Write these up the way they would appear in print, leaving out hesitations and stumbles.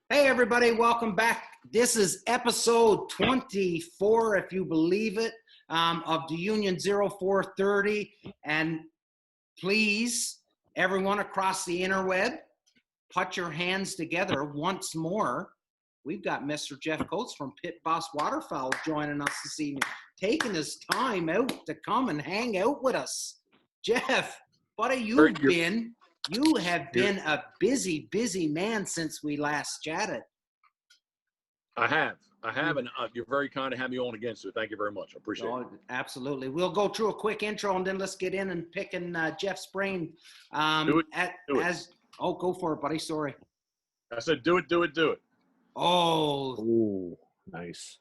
Hey everybody, welcome back. This is episode 24, if you believe it, of the Union 0430. And please, everyone across the interweb, put your hands together once more. We've got Mr. Jeff Coates from Pitboss Waterfowl joining us this evening, taking his time out to come and hang out with us. Jeff, what have you been? You have been a busy, busy man since we last chatted. I have, and you're very kind to have me on again, so thank you very much. I appreciate it. Absolutely. We'll go through a quick intro, and then let's get in and picking Jeff's brain. Do it. Go for it, buddy. Sorry. I said do it. Oh. Ooh, nice.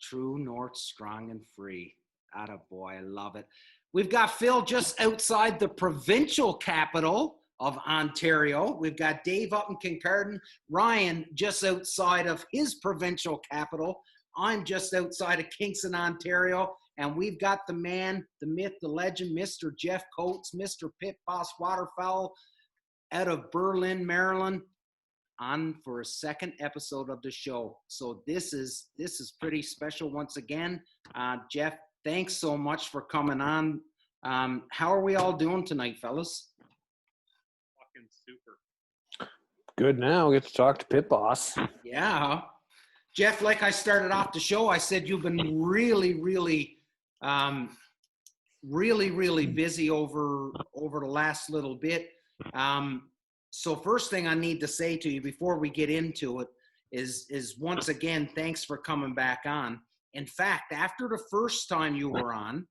True North, strong and free. Attaboy, I love it. We've got Phil just outside the provincial capital of Ontario. We've got Dave up in Kincardine, Ryan just outside of his provincial capital. I'm just outside of Kingston, Ontario, and we've got the man, the myth, the legend, Mr. Jeff Coates, Mr. Pitboss Waterfowl out of Berlin, Maryland, on for a second episode of the show. So this is pretty special once again. Jeff, thanks so much for coming on. How are we all doing tonight, fellas? Super. Good now. We get to talk to Pitboss. Yeah. Jeff, like I started off the show, I said you've been really busy over the last little bit. So first thing I need to say to you before we get into it is once again, thanks for coming back on. In fact, after the first time you were on,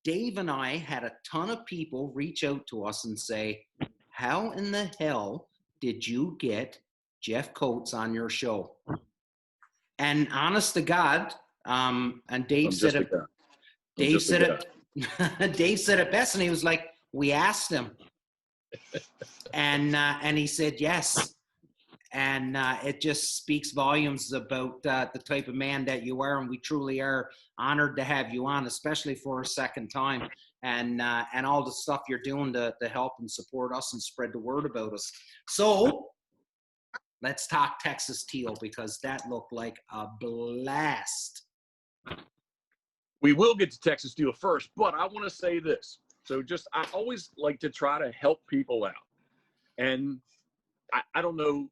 Dave and I had a ton of people reach out to us and say, how in the hell did you get Jeff Coates on your show? And honest to God, and Dave said it. Dave said it best, and he was like, "We asked him," and he said yes. And it just speaks volumes about the type of man that you are, and we truly are honored to have you on, especially for a second time, and all the stuff you're doing to help and support us and spread the word about us. So let's talk Texas Teal, because that looked like a blast. We will get to Texas Teal first, but I want to say this. So I always like to try to help people out, and I don't know.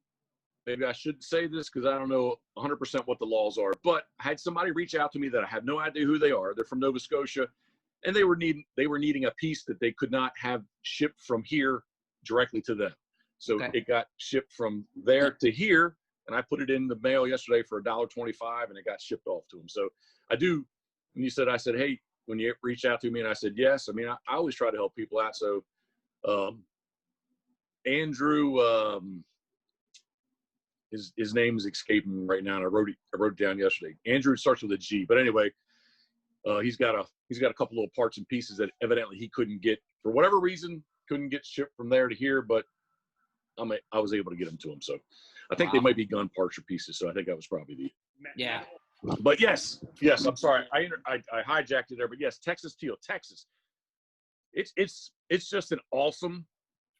Maybe I should say this because I don't know 100% what the laws are, but I had somebody reach out to me that I have no idea who they are. They're from Nova Scotia, and they were needing a piece that they could not have shipped from here directly to them. So It got shipped from there to here, and I put it in the mail yesterday for $1.25, and it got shipped off to them. So I do. When I said, hey, when you reached out to me, and I said yes. I mean, I always try to help people out. So Andrew. His name is escaping me right now, and I wrote it down yesterday. Andrew starts with a G, but anyway, he's got a couple little parts and pieces that evidently he couldn't get for whatever reason, couldn't get shipped from there to here, but I was able to get them to him. So I think they might be gun parts or pieces. So I think that was probably yeah. But yes, I'm sorry, I hijacked it there, but yes, Texas Teal, Texas. It's just an awesome.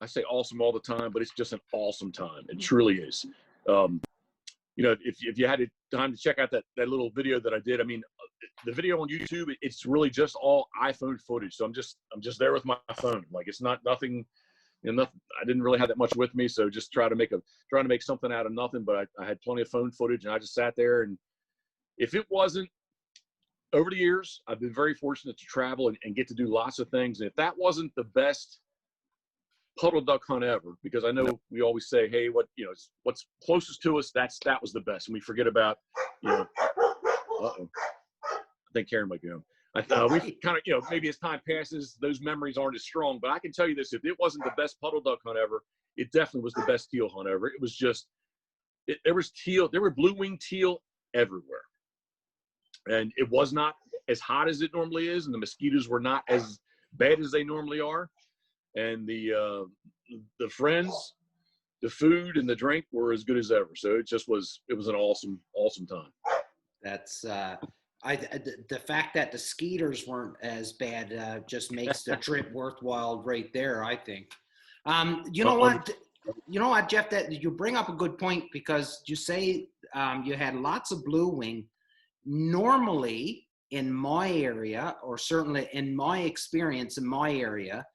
I say awesome all the time, but it's just an awesome time. It truly is. If you had time to check out that little video that I did, I mean, the video on YouTube, it's really just all iPhone footage. So I'm just there with my phone. Like, it's nothing. Nothing. I didn't really have that much with me, so just trying to make something out of nothing. But I had plenty of phone footage, and I just sat there. And if it wasn't, over the years, I've been very fortunate to travel and get to do lots of things. And if that wasn't the best puddle duck hunt ever, because I know we always say, hey, what's closest to us, that was the best. And we forget about, uh-oh, I think Karen might be home. We kind of, maybe as time passes, those memories aren't as strong. But I can tell you this, if it wasn't the best puddle duck hunt ever, it definitely was the best teal hunt ever. It was just, there were blue-winged teal everywhere. And it was not as hot as it normally is, and the mosquitoes were not as bad as they normally are. And the friends, the food, and the drink were as good as ever. So it was an awesome, awesome time. That's the fact that the skeeters weren't as bad just makes the trip worthwhile right there, I think. You know what, Jeff, that you bring up a good point, because you say you had lots of blue wing. Normally in my area, or certainly in my experience in my area,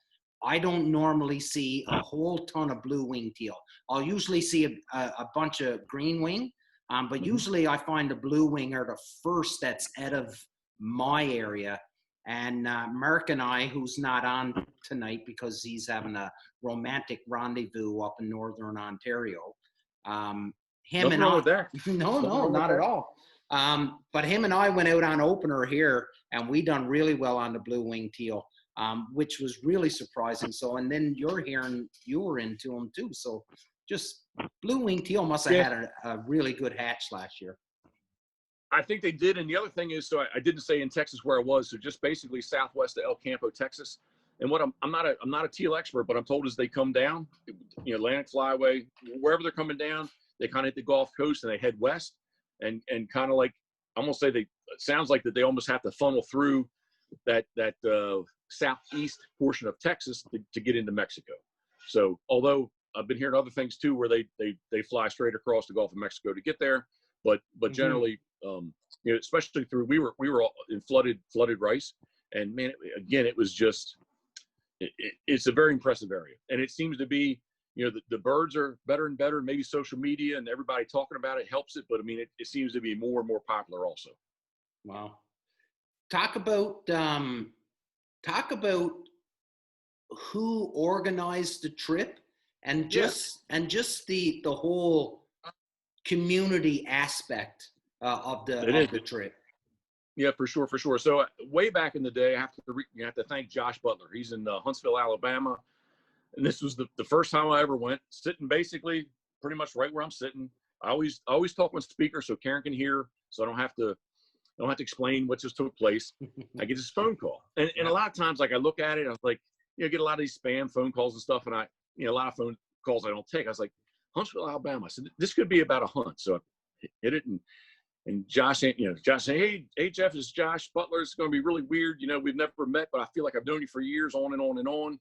I don't normally see a whole ton of blue wing teal. I'll usually see a bunch of green wing, but usually I find the blue wing are the first that's out of my area. And Mark and I, who's not on tonight because he's having a romantic rendezvous up in Northern Ontario, him Nothing and wrong I, with that. no, not at all. But him and I went out on opener here, and we done really well on the blue wing teal, which was really surprising. So, and then you're hearing you were into them too. So just blue wing teal must have had a really good hatch last year. I think they did. And the other thing is, so I didn't say in Texas where I was, so just basically southwest of El Campo, Texas. And what I'm not a teal expert, but I'm told as they come down, Atlantic Flyway, wherever they're coming down, they kind of hit the Gulf Coast and they head west, and kind of like, I'm gonna say it sounds like that they almost have to funnel through that southeast portion of Texas to get into Mexico. So although I've been hearing other things too, where they fly straight across the Gulf of Mexico to get there, but generally, especially through, we were all in flooded rice, and man, again, it was just, it's a very impressive area, and it seems to be, the birds are better and better. Maybe social media and everybody talking about it helps it, but I mean, it seems to be more and more popular also. Wow. Talk about who organized the trip, and just the whole community aspect of the trip. Yeah, for sure. So way back in the day, you have to thank Josh Butler. He's in Huntsville, Alabama, and this was the first time I ever went. Sitting basically pretty much right where I'm sitting. I always talk on speaker so Karen can hear, so I don't have to explain what just took place. I get this phone call, and a lot of times, like, I look at it, I was like, I get a lot of these spam phone calls and stuff, and I a lot of phone calls I don't take. I was like, Huntsville, Alabama. I said, this could be about a hunt, so I hit it, and Josh saying, hey, Jeff, it's Josh Butler. It's going to be really weird. We've never met, but I feel like I've known you for years, on and on and on.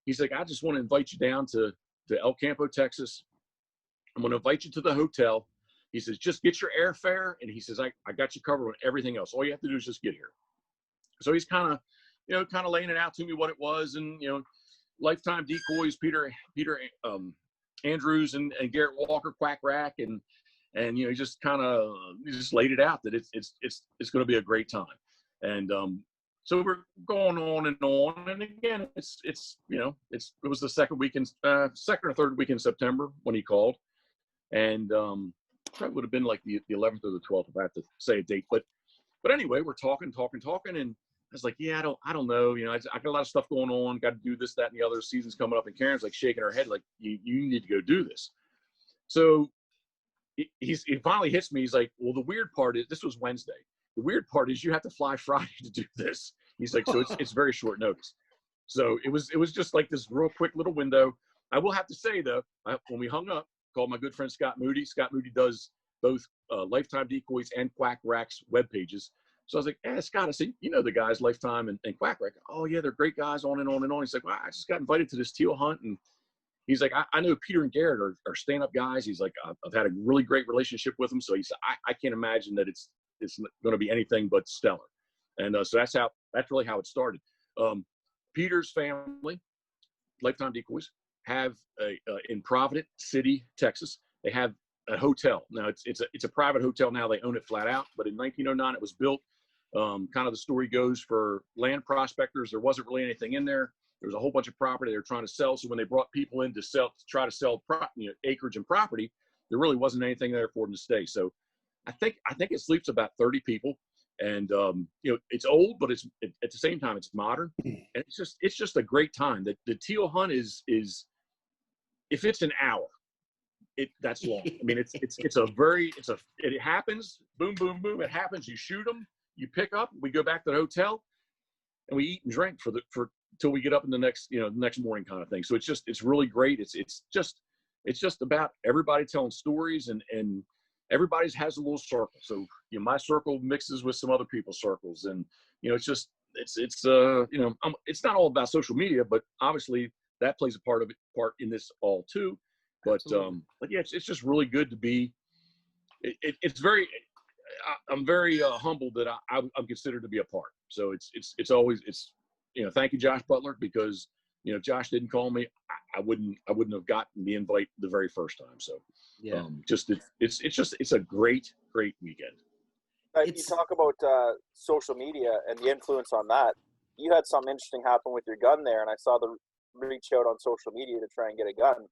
He's like, I just want to invite you down to El Campo, Texas. I'm going to invite you to the hotel. He says, just get your airfare. And he says, I got you covered on everything else. All you have to do is just get here. So he's kind of laying it out to me what it was. And, Lifetime Decoys, Peter Andrews and Garrett Walker, Quack Rack. And he just laid it out that it's going to be a great time. And, so we're going on and on. And again, it was the second or third week in September when he called. And, probably would have been like the 11th or the 12th if I have to say a date. But anyway, we're talking. And I was like, I don't know. I got a lot of stuff going on. Got to do this, that, and the other. Season's coming up. And Karen's like shaking her head like, you need to go do this. So he finally hits me. He's like, well, the weird part is, this was Wednesday. The weird part is you have to fly Friday to do this. He's like, so it's very short notice. So it was just like this real quick little window. I will have to say though, when we hung up, called my good friend Scott Moody. Scott Moody does both Lifetime Decoys and Quack Rack's web pages. So I was like, hey, Scott, I said, the guys, Lifetime and Quack Rack. Oh yeah, they're great guys, on and on and on. He's like, well, I just got invited to this teal hunt, and he's like, I know Peter and Garrett are stand-up guys. He's like, I've had a really great relationship with them. So he said, I can't imagine that it's going to be anything but stellar. And so that's really how it started. Peter's family, Lifetime Decoys, have in Providence City, Texas, they have a hotel. Now it's a private hotel now. They own it flat out. But in 1909, it was built. Kind of the story goes, for land prospectors, there wasn't really anything in there. There was a whole bunch of property they were trying to sell. So when they brought people in to try to sell acreage and property, there really wasn't anything there for them to stay. So I think it sleeps about 30 people, and it's old, but it's at the same time it's modern, and it's just a great time. The teal hunt is if it's an hour, that's long. I mean, it happens, boom, boom, boom. It happens. You shoot them, you pick up, we go back to the hotel, and we eat and drink till we get up in the next morning kind of thing. So it's really great. It's just about everybody telling stories, and everybody's has a little circle. So my circle mixes with some other people's circles, and it's not all about social media, but obviously that plays a part in this all too. But yeah, it's just really good to be. I'm very humbled that I'm considered to be a part. So it's always thank you, Josh Butler, because if Josh didn't call me, I wouldn't have gotten the invite the very first time. So Yeah. It's a great weekend. You talk about social media and the influence on that. You had something interesting happen with your gun there, and I saw the reach out on social media to try and get a gun.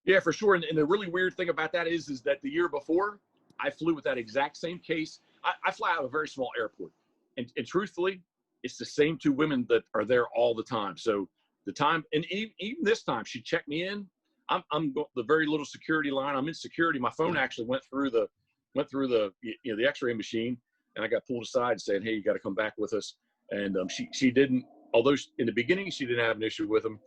Yeah, for sure. And the really weird thing about that is that the year before, I flew with that exact same case. I fly out of a very small airport, and truthfully, it's the same two women that are there all the time. So the time, and even this time, she checked me in. I'm the very little security line. I'm in security. My phone actually went through the the X-ray machine, and I got pulled aside saying, "Hey, you got to come back with us." And she didn't. Although in the beginning she didn't have an issue with them.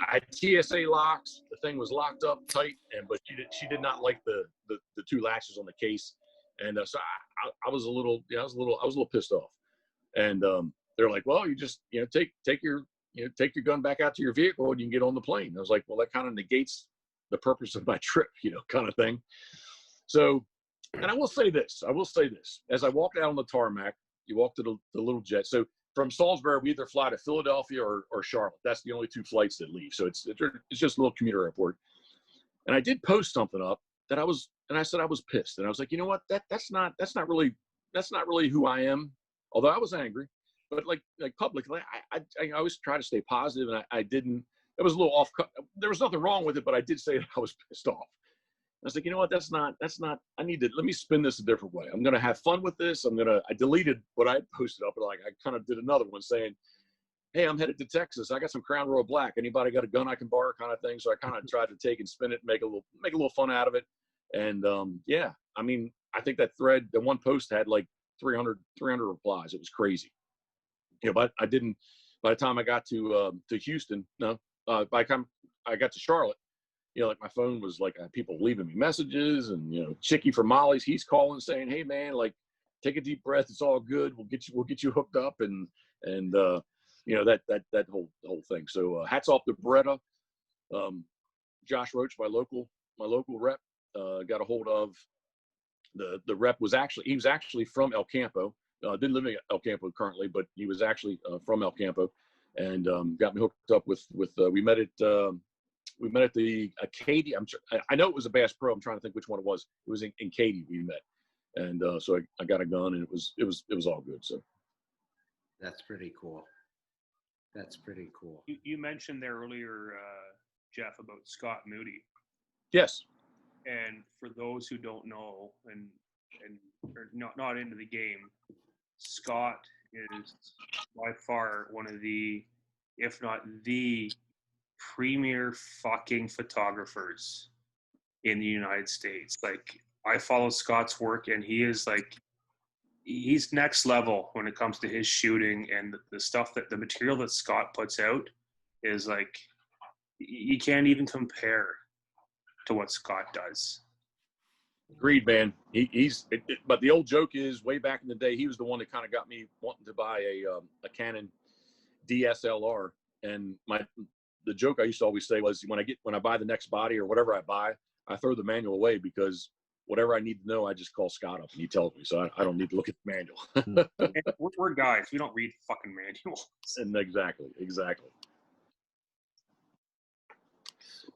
I had TSA locks. The thing was locked up tight, but she did not like the two latches on the case, and so I was a little pissed off. And they're like, "Well, you just take your gun back out to your vehicle and you can get on the plane." I was like, "Well, that kind of negates the purpose of my trip, kind of thing." So, and I will say this: as I walked out on the tarmac, you walk to the little jet. So from Salisbury, we either fly to Philadelphia or Charlotte. That's the only two flights that leave. So it's just a little commuter airport. And I did post something up and I said I was pissed. And I was like, you know what? That's not really who I am. Although I was angry, but like publicly, I always try to stay positive, and I didn't. It was a little off. There was nothing wrong with it, but I did say that I was pissed off. I was like, you know what? That's not. Let me spin this a different way. I'm going to have fun with this. I deleted what I posted up, but I kind of did another one saying, "Hey, I'm headed to Texas. I got some Crown Royal Black. Anybody got a gun I can borrow?" kind of thing. So I kind of tried to take and spin it, make a little fun out of it. And yeah, I mean, I think that thread, the one post had like 300 replies. It was crazy. But I didn't. By the time I got to Houston, by the time I got to Charlotte, like my phone was like people leaving me messages, and Chicky from Molly's, he's calling saying, "Hey man, like take a deep breath. It's all good. We'll get you hooked up," and that whole thing. So hats off to Beretta. Josh Roach, my local rep, got a hold of the rep. He was actually from El Campo. Didn't live in El Campo currently, but he was actually from El Campo, and got me hooked up with we met at the Katy. I know it was a Bass Pro. I'm trying to think which one it was. It was in Katy we met, and so I got a gun, and it was all good. So That's pretty cool. You mentioned there earlier, Jeff, about Scott Moody. yes, And for those who don't know and are not into the game, Scott is by far one of the, if not the premier fucking photographers in the United States. Like, I follow Scott's work, and he's next level when it comes to his shooting, and the material that Scott puts out is like, you can't even compare to what Scott does. agreed, man. But the old joke is, way back in the day, he was the one that kind of got me wanting to buy a Canon DSLR. And the joke I used to always say was, when I buy the next body or whatever I buy, I throw the manual away, because whatever I need to know, I just call Scott up and he tells me. So I don't need to look at the manual. We're guys. We don't read fucking manuals. And exactly.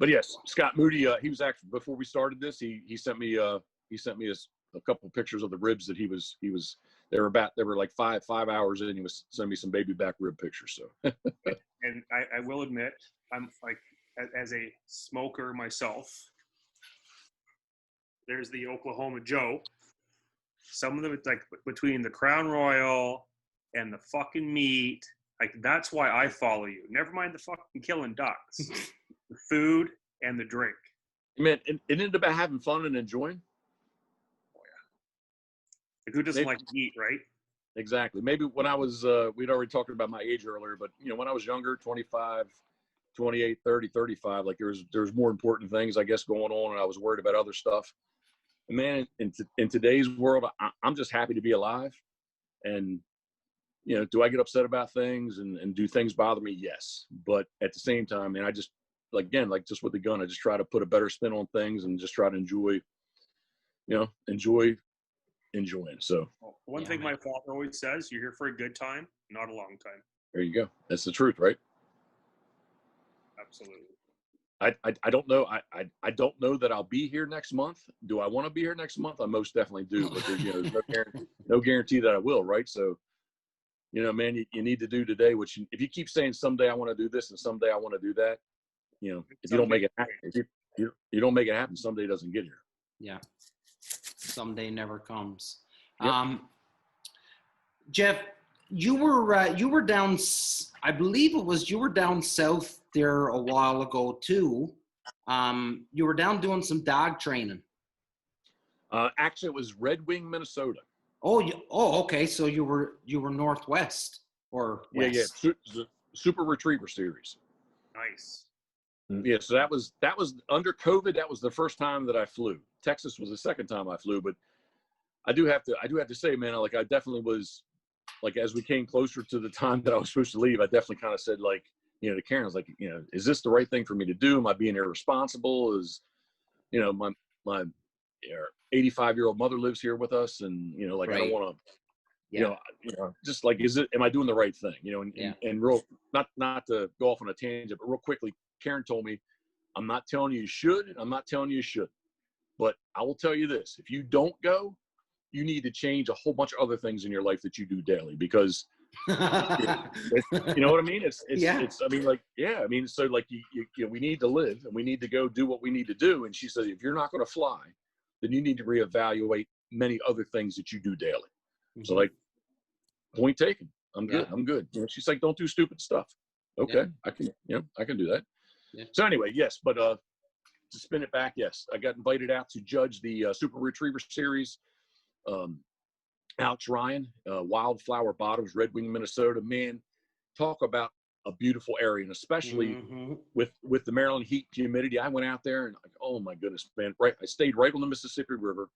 But yes, Scott Moody, he was actually, before we started this, he sent me a couple of pictures of the ribs that he was they were like five hours in. He was sending me some baby back rib pictures. So And I will admit, I'm like, as a smoker myself, there's the Oklahoma Joe. Some of them, it's like between the Crown Royal and the fucking meat. Like, that's why I follow you. Never mind the fucking killing ducks. The food and the drink. man, it ended about having fun and enjoying. Like, who doesn't like to eat, right? Exactly. Maybe when I was, we'd already talked about my age earlier, but when I was younger, 25, 28, 30, 35, like there's more important things, I guess, going on, and I was worried about other stuff. And man, in today's world, I'm just happy to be alive. And, do I get upset about things and do things bother me? Yes. But at the same time, man, I just, like just with the gun, I just try to put a better spin on things and just try to enjoy enjoying. So One thing my father always says, you're here for a good time, not a long time. there you go. That's the truth, right? Absolutely. I don't know. I don't know that I'll be here next month. Do I want to be here next month? I most definitely do, but there's no guarantee that I will, right? So, man, you need to do today, if you keep saying someday I want to do this and someday I want to do that, if you don't make it happen, if you don't make it happen, someday doesn't get here. Yeah. Someday never comes. Yep. Jeff, you were down, I believe it was, you were down south there a while ago too. You were down doing some dog training. Actually, it was Red Wing, Minnesota. Okay. So you were northwest or west. Yeah. Super Retriever Series. Nice. Yeah, so that was under COVID. That was the first time that I flew. Texas was the second time I flew, but I do have to say, man, like I definitely was, like as we came closer to the time that I was supposed to leave, I definitely kind of said, like, to Karen, I was like, is this the right thing for me to do? Am I being irresponsible? Is, my 85-year-old mother lives here with us, and like right. I don't want to, just like, am I doing the right thing? And real, not to go off on a tangent, but real quickly, Karen told me, I'm not telling you should, and I'm not telling you should, but I will tell you this: if you don't go, you need to change a whole bunch of other things in your life that you do daily, because you know what I mean? It's I mean, like, yeah, I mean, so like we need to live and we need to go do what we need to do. And she said, if you're not going to fly, then you need to reevaluate many other things that you do daily. Mm-hmm. So like, point taken. I'm good. I'm good. She's like, don't do stupid stuff. Okay. Yeah. I can do that. Yeah. So anyway, yes, but to spin it back, yes, I got invited out to judge the Super Retriever Series. Alex Ryan, Wildflower Bottoms, Red Wing, Minnesota. Man, talk about a beautiful area, and especially with the Maryland heat and humidity. I went out there and like, oh my goodness, man! Right, I stayed right on the Mississippi River.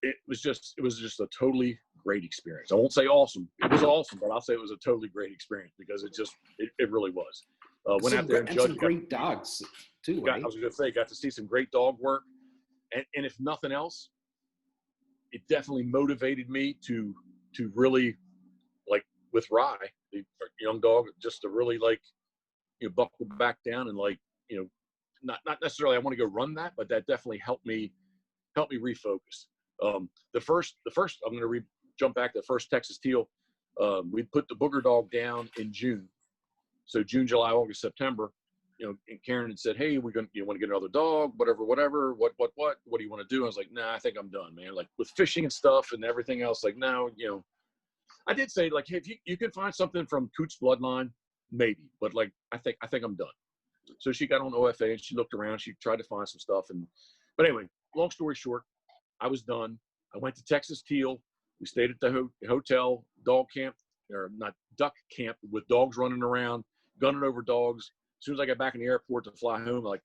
It was just a totally great experience. I won't say awesome. It was awesome, but I'll say it was a totally great experience because it really was. Went out there and judged. Some great dogs too. Right? I was going to say, got to see some great dog work, and if nothing else, it definitely motivated me to really, like with Rye, the young dog, just to really like, buckle back down and like, not necessarily I want to go run that, but that definitely helped me refocus. The first I'm going to jump back to the first Texas Teal. We put the booger dog down in June. So June, July, August, September, and Karen had said, hey, you want to get another dog, whatever, what do you want to do? I was like, nah, I think I'm done, man. Like with fishing and stuff and everything else, like, no, I did say like, hey, if you could find something from Coots Bloodline, maybe, but like, I think I'm done. So she got on OFA and she looked around, she tried to find some stuff. But anyway, long story short, I was done. I went to Texas Teal. We stayed at the hotel, dog camp, or not, duck camp, with dogs running around, gunning over dogs. As soon as I got back in the airport to fly home, like,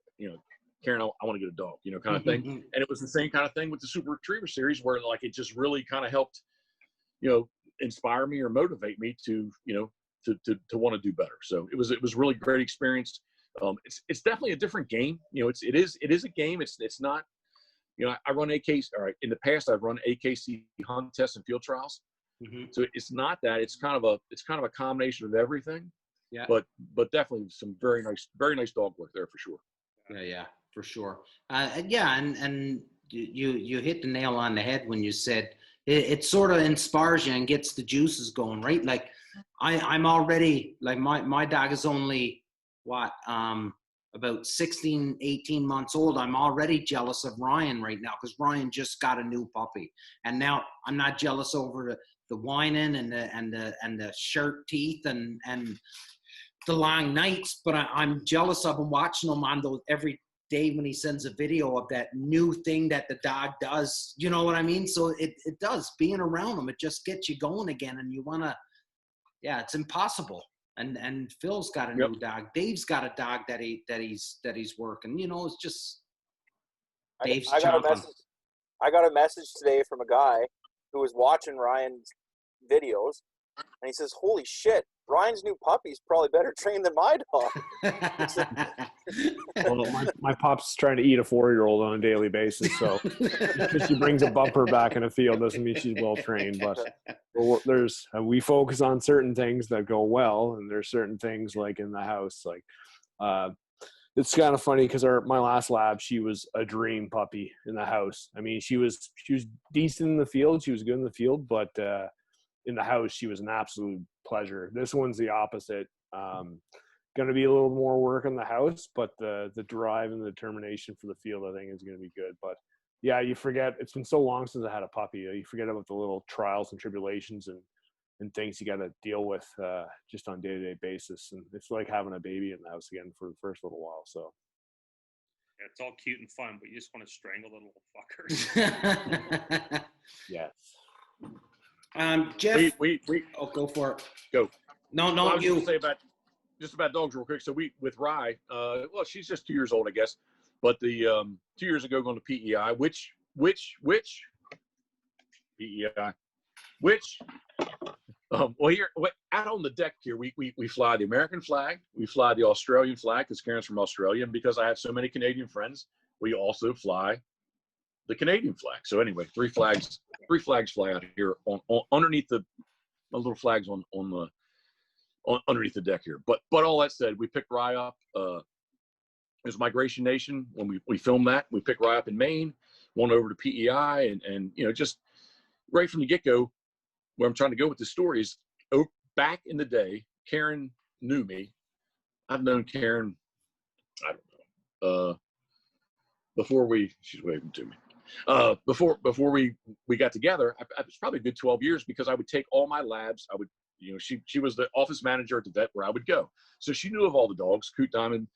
Karen, I want to get a dog, kind of thing. And it was the same kind of thing with the Super Retriever Series, where like it just really kind of helped, inspire me or motivate me to want to do better. So it was really great experience. It's definitely a different game. It is a game. It's not, I run AKC. All right. In the past, I've run AKC hunt tests and field trials. Mm-hmm. So it's not that. It's kind of a combination of everything. Yeah. But definitely some very nice dog work there for sure. Yeah, for sure. And you hit the nail on the head when you said, it sort of inspires you and gets the juices going, right? Like I'm already, like my dog is only about 16, 18 months old. I'm already jealous of Ryan right now because Ryan just got a new puppy. And now I'm not jealous over the whining and the sharp teeth and the long nights, but I'm jealous of him, watching him on those every day when he sends a video of that new thing that the dog does. You know what I mean? So it does, being around him, it just gets you going again, and you want to, it's impossible. And Phil's got a new dog. Dave's got a dog that he's working. You know, it's just Dave's chomping. I got a message today from a guy who was watching Ryan's videos, and he says, "Holy shit, Ryan's new puppy's probably better trained than my dog." Well, my pop's trying to eat a 4-year-old on a daily basis, so because she brings a bumper back in a field doesn't mean she's well trained. But we focus on certain things that go well, and there's certain things like in the house. Like it's kind of funny because my last lab, she was a dream puppy in the house. I mean, she was decent in the field, she was good in the field, but in the house she was an absolute pleasure. This one's the opposite. Going to be a little more work in the house, but the drive and the determination for the field, I think, is going to be good. But yeah, you forget, it's been so long since I had a puppy. You forget about the little trials and tribulations and things you got to deal with just on day-to-day basis. And it's like having a baby in the house again for the first little while. So yeah, it's all cute and fun, but you just want to strangle the little fuckers. yes. Jeff, we go for it. Go. No, Well, I was you. going to say about dogs real quick. So with Rye, well, she's just 2 years old, I guess. But the 2 years ago going to PEI, which PEI, well, here out on the deck here, we fly the American flag, we fly the Australian flag because Karen's from Australia, and because I have so many Canadian friends, we also fly the Canadian flag. So anyway, three flags fly out here on underneath the little flags on underneath the deck here. But all that said, we picked Rye up. It was Migration Nation when we filmed that. We picked Rye up in Maine, went over to PEI, and you know, just right from the get-go, where I'm trying to go with the story is, back in the day, Karen knew me. I've known Karen, I don't know, she's waving to me. Before we got together, it was probably a good 12 years, because I would take all my labs. I would, you know, she was the office manager at the vet where I would go. So she knew of all the dogs, Coot Diamond,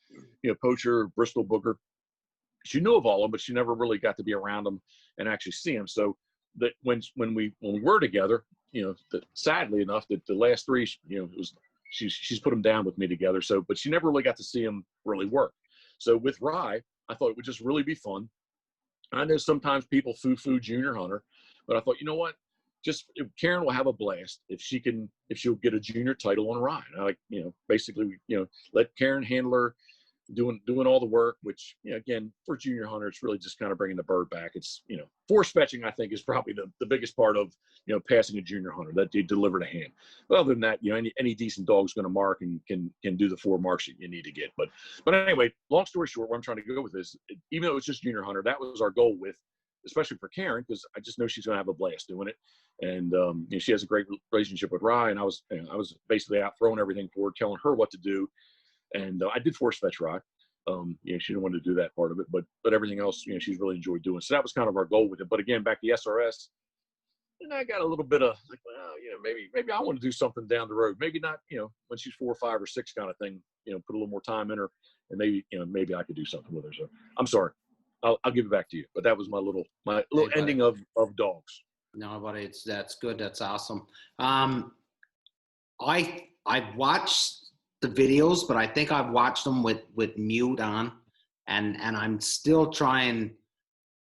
you know, Poacher, Bristol Booker. She knew of all of them, but she never really got to be around them and actually see them. So that when we were together, you know, sadly enough, that the last three, you know, it was she's put them down with me together. So, but she never really got to see them really work. So with Rye, I thought it would just really be fun. I know sometimes people foo-foo junior hunter, but I thought, you know what, Karen will have a blast if she'll get a junior title on Rye. And I, like, you know, basically, you know, let Karen handle her doing all the work, which, you know, again, for junior hunter, it's really just kind of bringing the bird back. It's, you know, force fetching, I think, is probably the biggest part of, you know, passing a junior hunter, that they deliver to hand. But other than that, you know, any decent dog's going to mark and can do the 4 marks that you need to get. But anyway, long story short, where I'm trying to go with this, even though it's just junior hunter, that was our goal with, especially for Karen, because I just know she's going to have a blast doing it. And you know, she has a great relationship with Rye, and I was basically out throwing everything for her, telling her what to do. And I did force fetch Rye. You know, she didn't want to do that part of it, but everything else, you know, she's really enjoyed doing. So that was kind of our goal with it. But again, back to the SRS, and I got a little bit of like, well, you know, maybe I want to do something down the road. Maybe not, you know, when she's 4 or 5 or 6 kind of thing. You know, put a little more time in her, and maybe, you know, maybe I could do something with her. So I'm sorry, I'll give it back to you. But that was my little ending of dogs. No, but that's good. That's awesome. I watched the videos, but I think I've watched them with mute on, and I'm still trying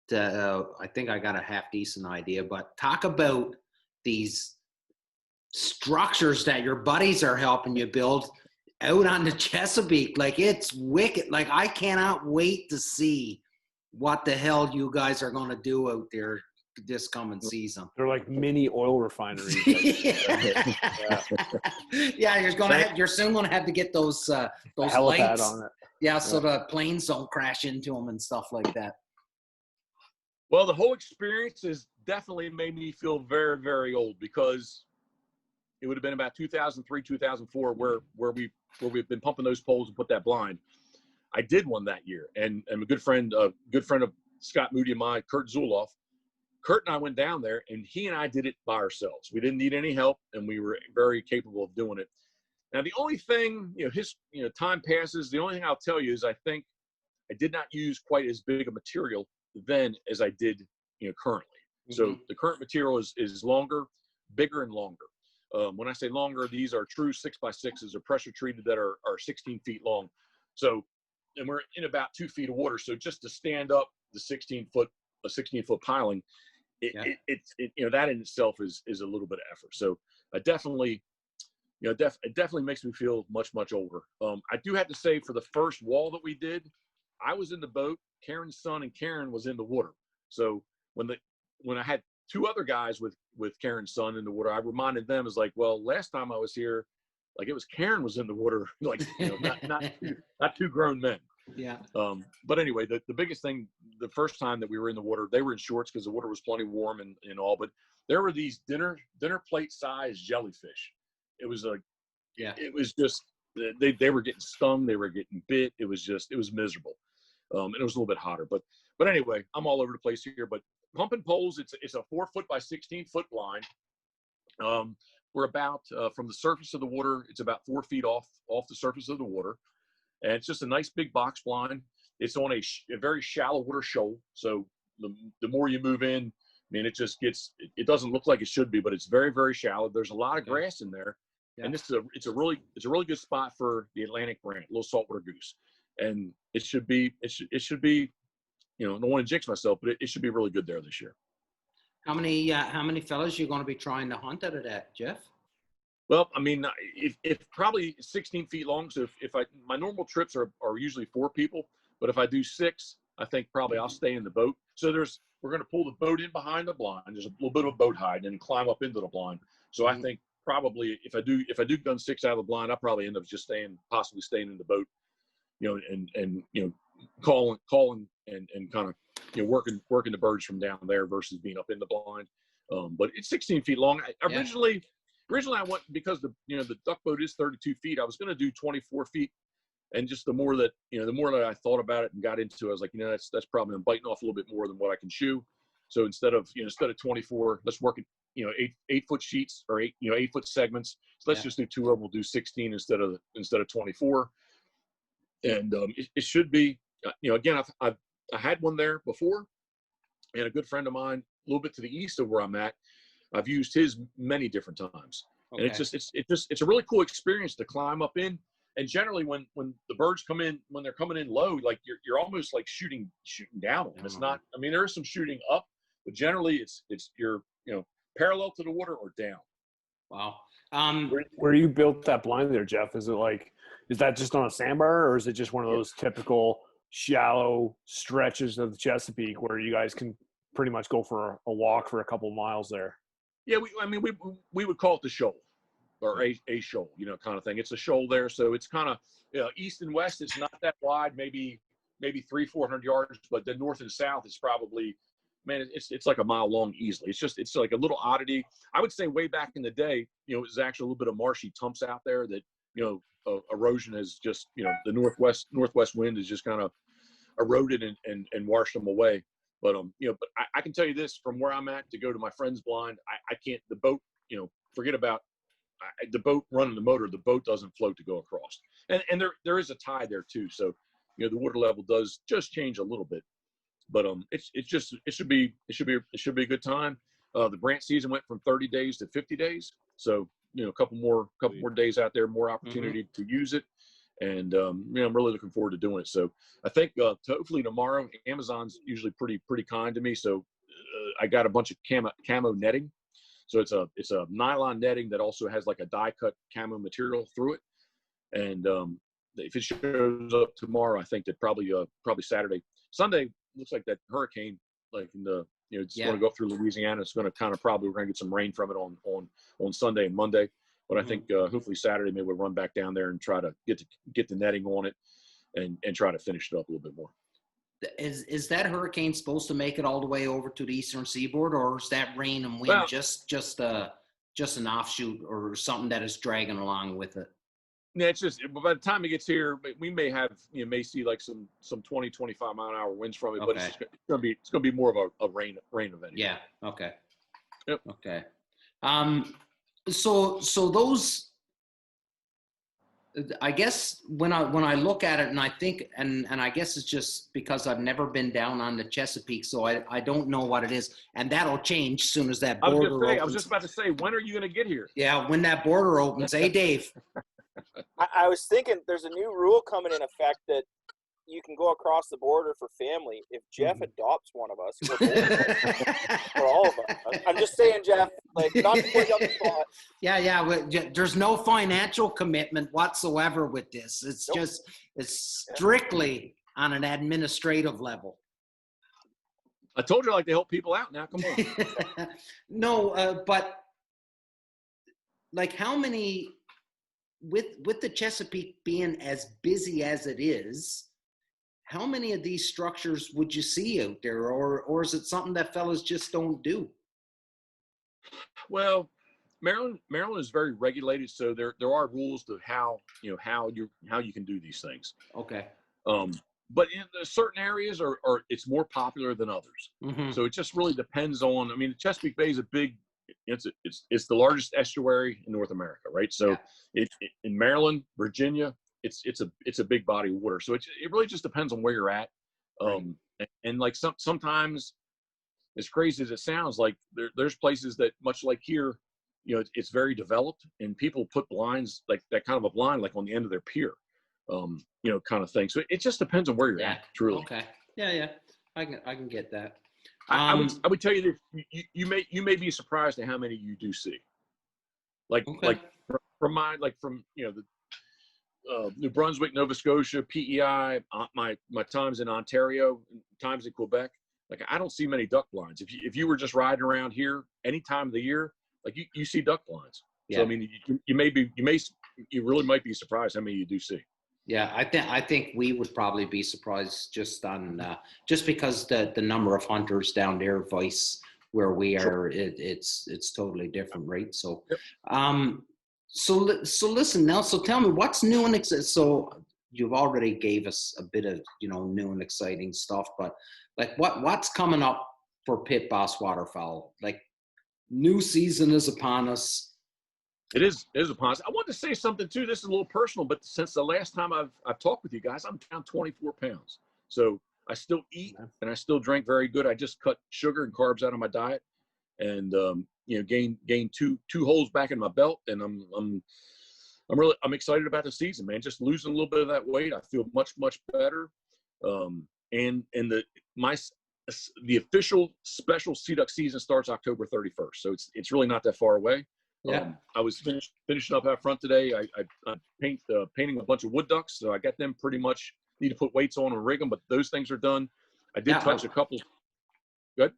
to. I think I got a half decent idea. But talk about these structures that your buddies are helping you build out on the Chesapeake. Like, it's wicked. Like, I cannot wait to see what the hell you guys are going to do out there this coming season. They're like mini oil refineries. Yeah, you're soon gonna have to get those helipad lights on it. Yeah, so the planes don't crash into them and stuff like that. Well, the whole experience has definitely made me feel very, very old, because it would have been about 2003, 2004, where we've been pumping those poles and put that blind. I did one that year, and a good friend of Scott Moody and mine, Kurt Zuloff. Kurt and I went down there, and he and I did it by ourselves. We didn't need any help, and we were very capable of doing it. Now, the only thing, time passes. The only thing I'll tell you is I think I did not use quite as big a material then as I did, currently. Mm-hmm. So the current material is longer, bigger, and longer. When I say longer, these are true 6x6s, are pressure treated, that are 16 feet long. So, and we're in about 2 feet of water. So just to stand up the 16 foot piling, that in itself is a little bit of effort. So I definitely, it definitely makes me feel much, much older. I do have to say, for the first wall that we did, I was in the boat. Karen's son and Karen was in the water. So when I had two other guys with Karen's son in the water, I reminded them, is like, well, last time I was here, like, it was Karen was in the water, like, not two grown men. Yeah. But anyway, the biggest thing, the first time that we were in the water, they were in shorts because the water was plenty warm and all, but there were these dinner plate sized jellyfish. It was it was just, they were getting stung, they were getting bit. It was miserable. And it was a little bit hotter, but anyway, I'm all over the place here. But pumping poles, it's a 4 foot by 16 foot blind. We're about from the surface of the water, it's about 4 feet off the surface of the water, and it's just a nice big box blind. It's on a very shallow water shoal, so the more you move in, I mean, it doesn't look like it should be, but it's very, very shallow. There's a lot of grass in there, and it's a really good spot for the Atlantic brant, little saltwater goose. And it should be, I don't want to jinx myself, but it should be really good there this year. How many fellas you going to be trying to hunt out of that, Jeff? Well, I mean, if probably 16 feet long. So if my normal trips are usually 4 people, but if I do 6, I think probably I'll stay in the boat. So we're going to pull the boat in behind the blind. There's a little bit of a boat hide and climb up into the blind. So I think probably if I do gun 6 out of the blind, I'll probably end up just possibly staying in the boat. And calling and kind of, working the birds from down there versus being up in the blind. But it's 16 feet long. Originally I went, because the duck boat is 32 feet. I was going to do 24 feet. And just the more that I thought about it and got into it, I was like, that's probably, I'm biting off a little bit more than what I can chew. So instead of 24, let's work it, 8 foot sheets, or 8 foot segments. So let's just do 2 of them. We'll do 16 instead of 24. And it should be, again, I had one there before, and a good friend of mine, a little bit to the east of where I'm at, I've used his many different times. Okay. And it's a really cool experience to climb up in. And generally when the birds come in, when they're coming in low, like you're almost like shooting down on them. It's not, I mean, there is some shooting up, but generally it's you're, parallel to the water or down. Wow. Where you built that blind there, Jeff, is that just on a sandbar, or is it just one of those typical shallow stretches of the Chesapeake where you guys can pretty much go for a walk for a couple miles there? Yeah, we would call it the shoal, or a shoal, kind of thing. It's a shoal there, so it's kind of, east and west. It's not that wide, maybe 300-400 yards, but then north and south is probably, man, it's like a mile long easily. It's like a little oddity. I would say way back in the day, it was actually a little bit of marshy tumps out there that, erosion has just, the northwest wind has just kind of eroded and washed them away. But but I can tell you this, from where I'm at to go to my friend's blind, I can't, the boat, forget about the boat running the motor, the boat doesn't float to go across. And there is a tide there too. So, the water level does just change a little bit. But it should be a good time. The brant season went from 30 days to 50 days. So, a couple more days out there, more opportunity to use it. And, I'm really looking forward to doing it. So I think hopefully tomorrow, Amazon's usually pretty kind to me. So I got a bunch of camo netting. So it's a nylon netting that also has like a die cut camo material through it. And if it shows up tomorrow, I think that probably Saturday, Sunday, looks like that hurricane, like in the, it's going to go up through Louisiana. It's going to kind of we're going to get some rain from it on Sunday and Monday. But I think hopefully Saturday, maybe we'll run back down there and try to get the netting on it and try to finish it up a little bit more. Is that hurricane supposed to make it all the way over to the eastern seaboard, or is that rain and wind Well, just an offshoot or something that is dragging along with it? yeah, it's just by the time it gets here, we may have may see like some 20, 25 mile an hour winds from it, but Okay. it's gonna be more of a rain event. Yeah. Okay. Yep. Okay. So those, I guess when I look at it and I think, and I guess it's just because I've never been down on the Chesapeake, so I don't know what it is, and that'll change as soon as that border opens. I was just about to say, when are you gonna get here? Yeah, when that border opens. Hey, Dave. I was thinking there's a new rule coming in effect that you can go across the border for family if Jeff adopts one of us, or both of us, or all of us. I'm just saying, Jeff, like, not to put you on the spot. Yeah. There's no financial commitment whatsoever with this. It's Nope. it's strictly on an administrative level. I told you I like to help people out. Now, come on. No, but like how many, with the Chesapeake being as busy as it is, how many of these structures would you see out there, or is it something that fellas just don't do? Well, Maryland is very regulated, so there are rules to how you can do these things. Okay. But in certain areas are it's more popular than others. Mm-hmm. So it just really depends on. I mean, the Chesapeake Bay is a big. It's the largest estuary in North America, right? So in Maryland, Virginia, it's a big body of water. So it really just depends on where you're at. And like sometimes, as crazy as it sounds, like there's places that, much like here, it's very developed, and people put blinds, like that kind of a blind, like on the end of their pier, kind of thing. So it just depends on where you're at, truly. Okay. Yeah. I can get that. I would tell you this: you may be surprised at how many you do see. Like from the New Brunswick, Nova Scotia, PEI, my times in Ontario, times in Quebec. Like, I don't see many duck blinds. If you were just riding around here any time of the year, like you see duck blinds. Yeah. So I mean, you really might be surprised how many you do see. Yeah, I think we would probably be surprised just because the number of hunters down there, vice where we are, it's totally different, right? So, so listen now. So tell me, what's new and so you've already gave us a bit of new and exciting stuff, but like what's coming up for Pitboss Waterfowl? Like, new season is upon us. It is upon us. I want to say something too. This is a little personal, but since the last time I've talked with you guys, I'm down 24 pounds. So I still eat and I still drink very good. I just cut sugar and carbs out of my diet, and gained two holes back in my belt, and I'm excited about the season, man. Just losing a little bit of that weight, I feel much better. And the official special sea duck season starts October 31st, so it's really not that far away. Yeah. I was finishing up out front today. I'm painting a bunch of wood ducks, so I got them pretty much. Need to put weights on and rig them, but those things are done. I did touch a couple. Good.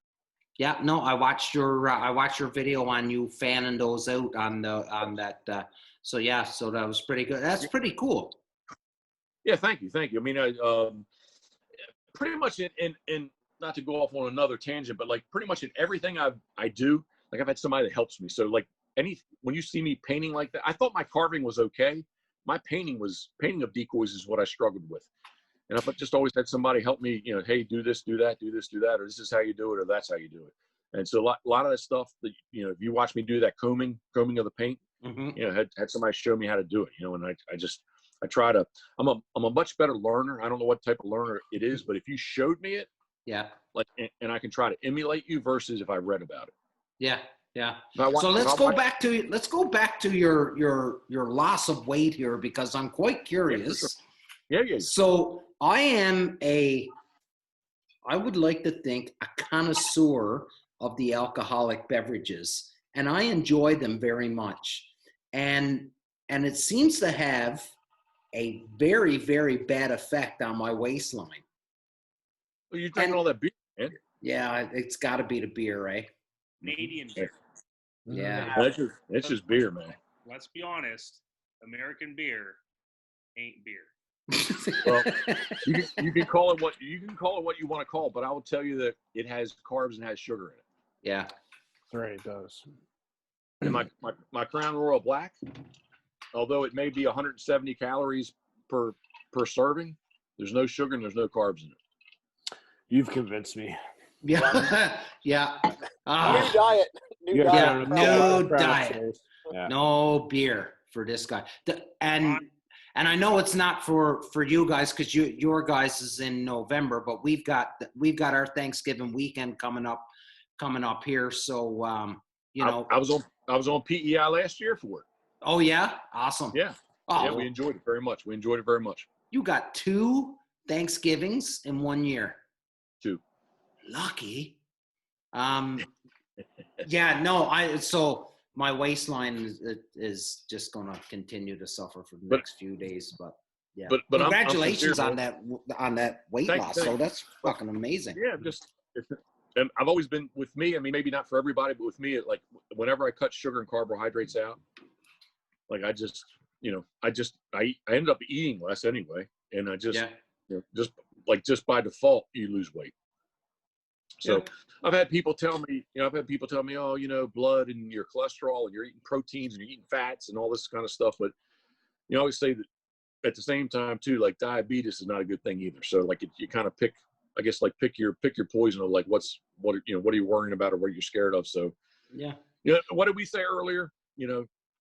Yeah, no, I watched your video on you fanning those out on that. So that was pretty good. That's pretty cool. Yeah, thank you. I mean, pretty much in not to go off on another tangent, but like pretty much in everything I do, like I've had somebody that helps me. So like when you see me painting like that, I thought my carving was okay. My painting of decoys is what I struggled with. And I've just always had somebody help me, hey, do this, do that, or this is how you do it, or that's how you do it. And so a lot of that stuff that, if you watch me do that combing of the paint, had somebody show me how to do it, and I try to, I'm a much better learner. I don't know what type of learner it is, but if you showed me it, and I can try to emulate you versus if I read about it. Yeah. So let's go back to your loss of weight here, because I'm quite curious. Yeah. So I would like to think, a connoisseur of the alcoholic beverages, and I enjoy them very much. And it seems to have a very, very bad effect on my waistline. Well, you're drinking all that beer, man. Yeah, it's got to be the beer, right? Canadian beer. Yeah. It's just beer, man. Let's be honest. American beer ain't beer. Well, you can call it what you want to call it, but I will tell you that it has carbs and has sugar in it. Yeah. That's right, it does. And my Crown Royal Black, although it may be 170 calories per serving, there's no sugar and there's no carbs in it. You've convinced me. Yeah. Yeah. New Ah, diet. New Yeah, diet. no Crown diet. upstairs. Yeah. no beer for this guy. And I know it's not for you guys because your guys is in November, but we've got our Thanksgiving weekend coming up here. So you know, I was on PEI last year for it. oh yeah, awesome. Yeah. Oh, Yeah, we enjoyed it very much. You got 2 Thanksgivings in 1 year. 2. Lucky. Yeah, no, so my waistline is just going to continue to suffer for the next few days, but yeah. But congratulations I'm on that weight Thanks, loss. thanks. So that's fucking amazing. Yeah, and I've always been, with me, I mean, maybe not for everybody, but with me, like whenever I cut sugar and carbohydrates out, like I ended up eating less anyway. And I just, just by default, you lose weight. So I've had people tell me, oh, blood and your cholesterol and you're eating proteins and you're eating fats and all this kind of stuff. But you always say that at the same time too, like diabetes is not a good thing either. So like you kind of pick your poison of like what are you worrying about or what are you scared of? So what did we say earlier?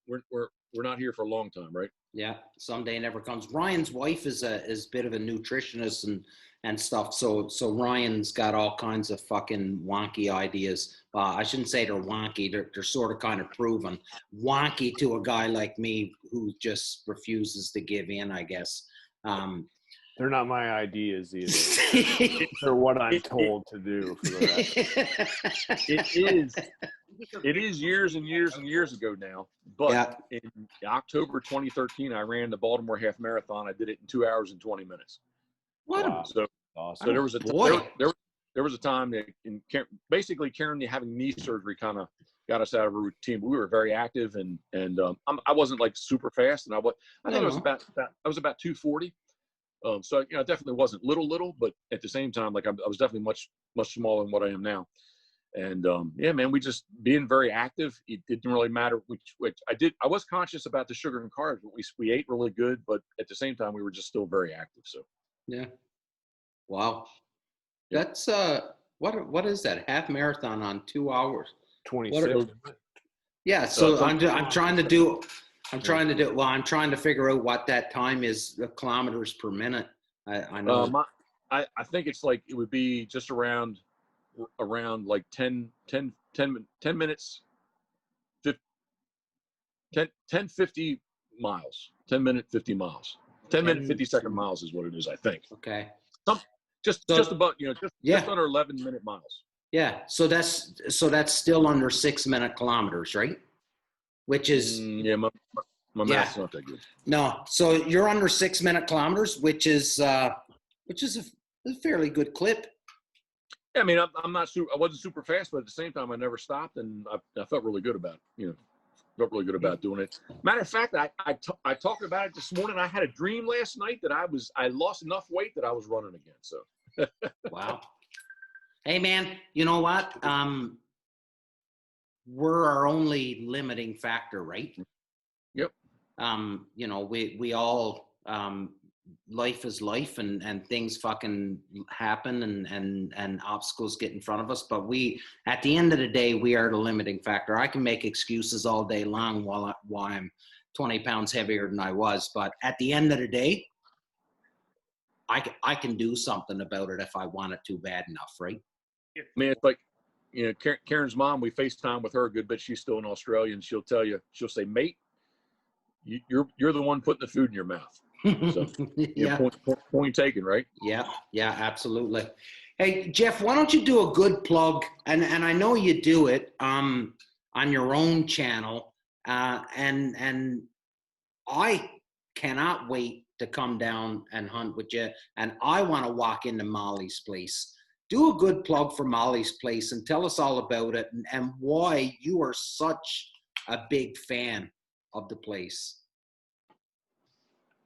We're not here for a long time, right? Yeah, someday never comes. Ryan's wife is a bit of a nutritionist and stuff. So Ryan's got all kinds of fucking wonky ideas. I shouldn't say they're wonky. They're sort of kind of proven wonky to a guy like me who just refuses to give in, I guess. They're not my ideas either. They're what I'm told to do for the rest. It is years and years and years ago now. But in October 2013, I ran the Baltimore Half Marathon. I did it in 2 hours and 20 minutes. Wow. So there was a there was a time that basically Karen having knee surgery kind of got us out of a routine. But we were very active and I wasn't like super fast, and I think I was about 240. So I definitely wasn't little, but at the same time, like I was definitely much smaller than what I am now. And man, we just being very active. It didn't really matter which I did. I was conscious about the sugar and carbs, but we ate really good. But at the same time, we were just still very active. So yeah, wow, Yeah. that's what is that half marathon on 2 hours? 26. Yeah, so I'm trying to figure out what that time is, the kilometers per minute. I know. I think it's like it would be just around like 10 minutes, 50 miles, 10 minute 50 miles, 10 minute 50-second miles is what it is, I think. Okay. Just about just under 11-minute miles. Yeah, so that's still under 6 minute kilometers, right? Which is my math's not that good. No, so you're under 6 minute kilometers, which is a fairly good clip. Yeah, I mean, I wasn't super fast, but at the same time, I never stopped, and I felt really good about doing it. Matter of fact, I talked about it this morning. I had a dream last night that I lost enough weight that I was running again. So, wow. Hey man, you know what? We're our only limiting factor, right? Yep. We all life is life and things fucking happen and obstacles get in front of us, but at the end of the day, we are the limiting factor. I can make excuses all day long while I'm 20 pounds heavier than I was, but at the end of the day, I can do something about it if I want it too bad enough, right? Man, it's like, Karen's mom, we FaceTime with her a good bit. She's still in Australia, and she'll say, mate, you're the one putting the food in your mouth. So, yeah. Point taken, right? Yeah, absolutely. Hey, Jeff, why don't you do a good plug? And I know you do it on your own channel, and I cannot wait to come down and hunt with you. And I want to walk into Molly's place. Do a good plug for Molly's place and tell us all about it and why you are such a big fan of the place.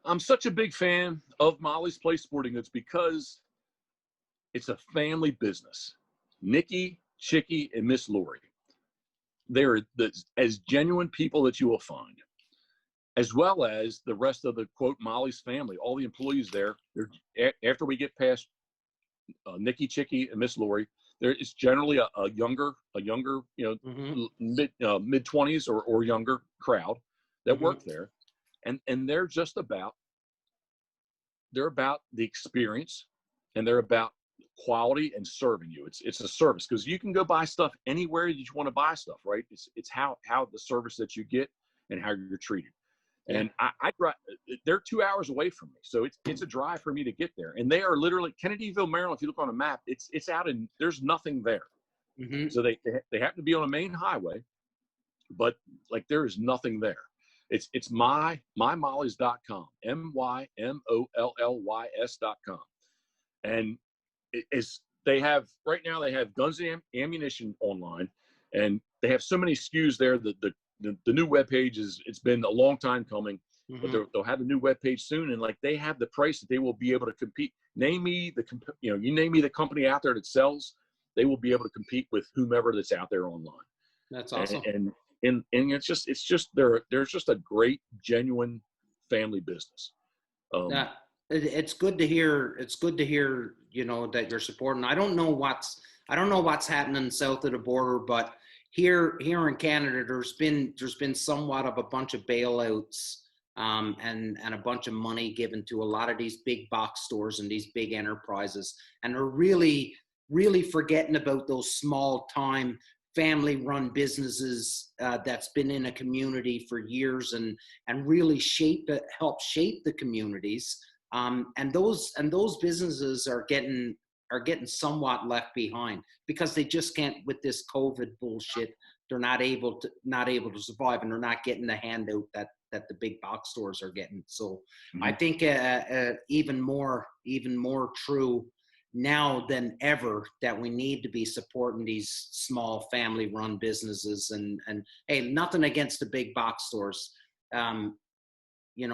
I'm such a big fan of Molly's Place Sporting Goods because it's a family business. Nikki, Chicky, and Miss Lori, they're as genuine people that you will find, as well as the rest of the quote Molly's family. All the employees there. After we get past Nikki, Chicky, and Miss Lori, there is generally a younger, mid 20s or younger crowd that work there, and they're about the experience, and they're about quality and serving you. It's a service, because you can go buy stuff anywhere that you want to buy stuff, right? It's how the service that you get and how you're treated. And I drive. They're 2 hours away from me, so it's a drive for me to get there. And they are literally Kennedyville, Maryland. If you look on a map, it's out in. There's nothing there. So they happen to be on a main highway, but like there is nothing there. It's mymollys.com, mymollys.com, and they have right now. They have guns and ammunition online, and they have so many SKUs there that the new webpage it's been a long time coming, but they'll have a new webpage soon, and like they have the price that they will be able to compete. Name me you name me the company out there that sells, they will be able to compete with whomever that's out there online. That's awesome. And it's just they're just a great, genuine family business. It's good to hear. It's good to hear, that you're supporting. I don't know what's happening south of the border, but here in Canada, there's been somewhat of a bunch of bailouts, and a bunch of money given to a lot of these big box stores and these big enterprises, and they're really forgetting about those small time family-run businesses that's been in a community for years and really help shape the communities. And those businesses are getting somewhat left behind because they just can't, with this COVID bullshit. They're not able to survive, and they're not getting the handout that the big box stores are getting. So I think even more true now than ever that we need to be supporting these small family-run businesses. And hey, nothing against the big box stores. We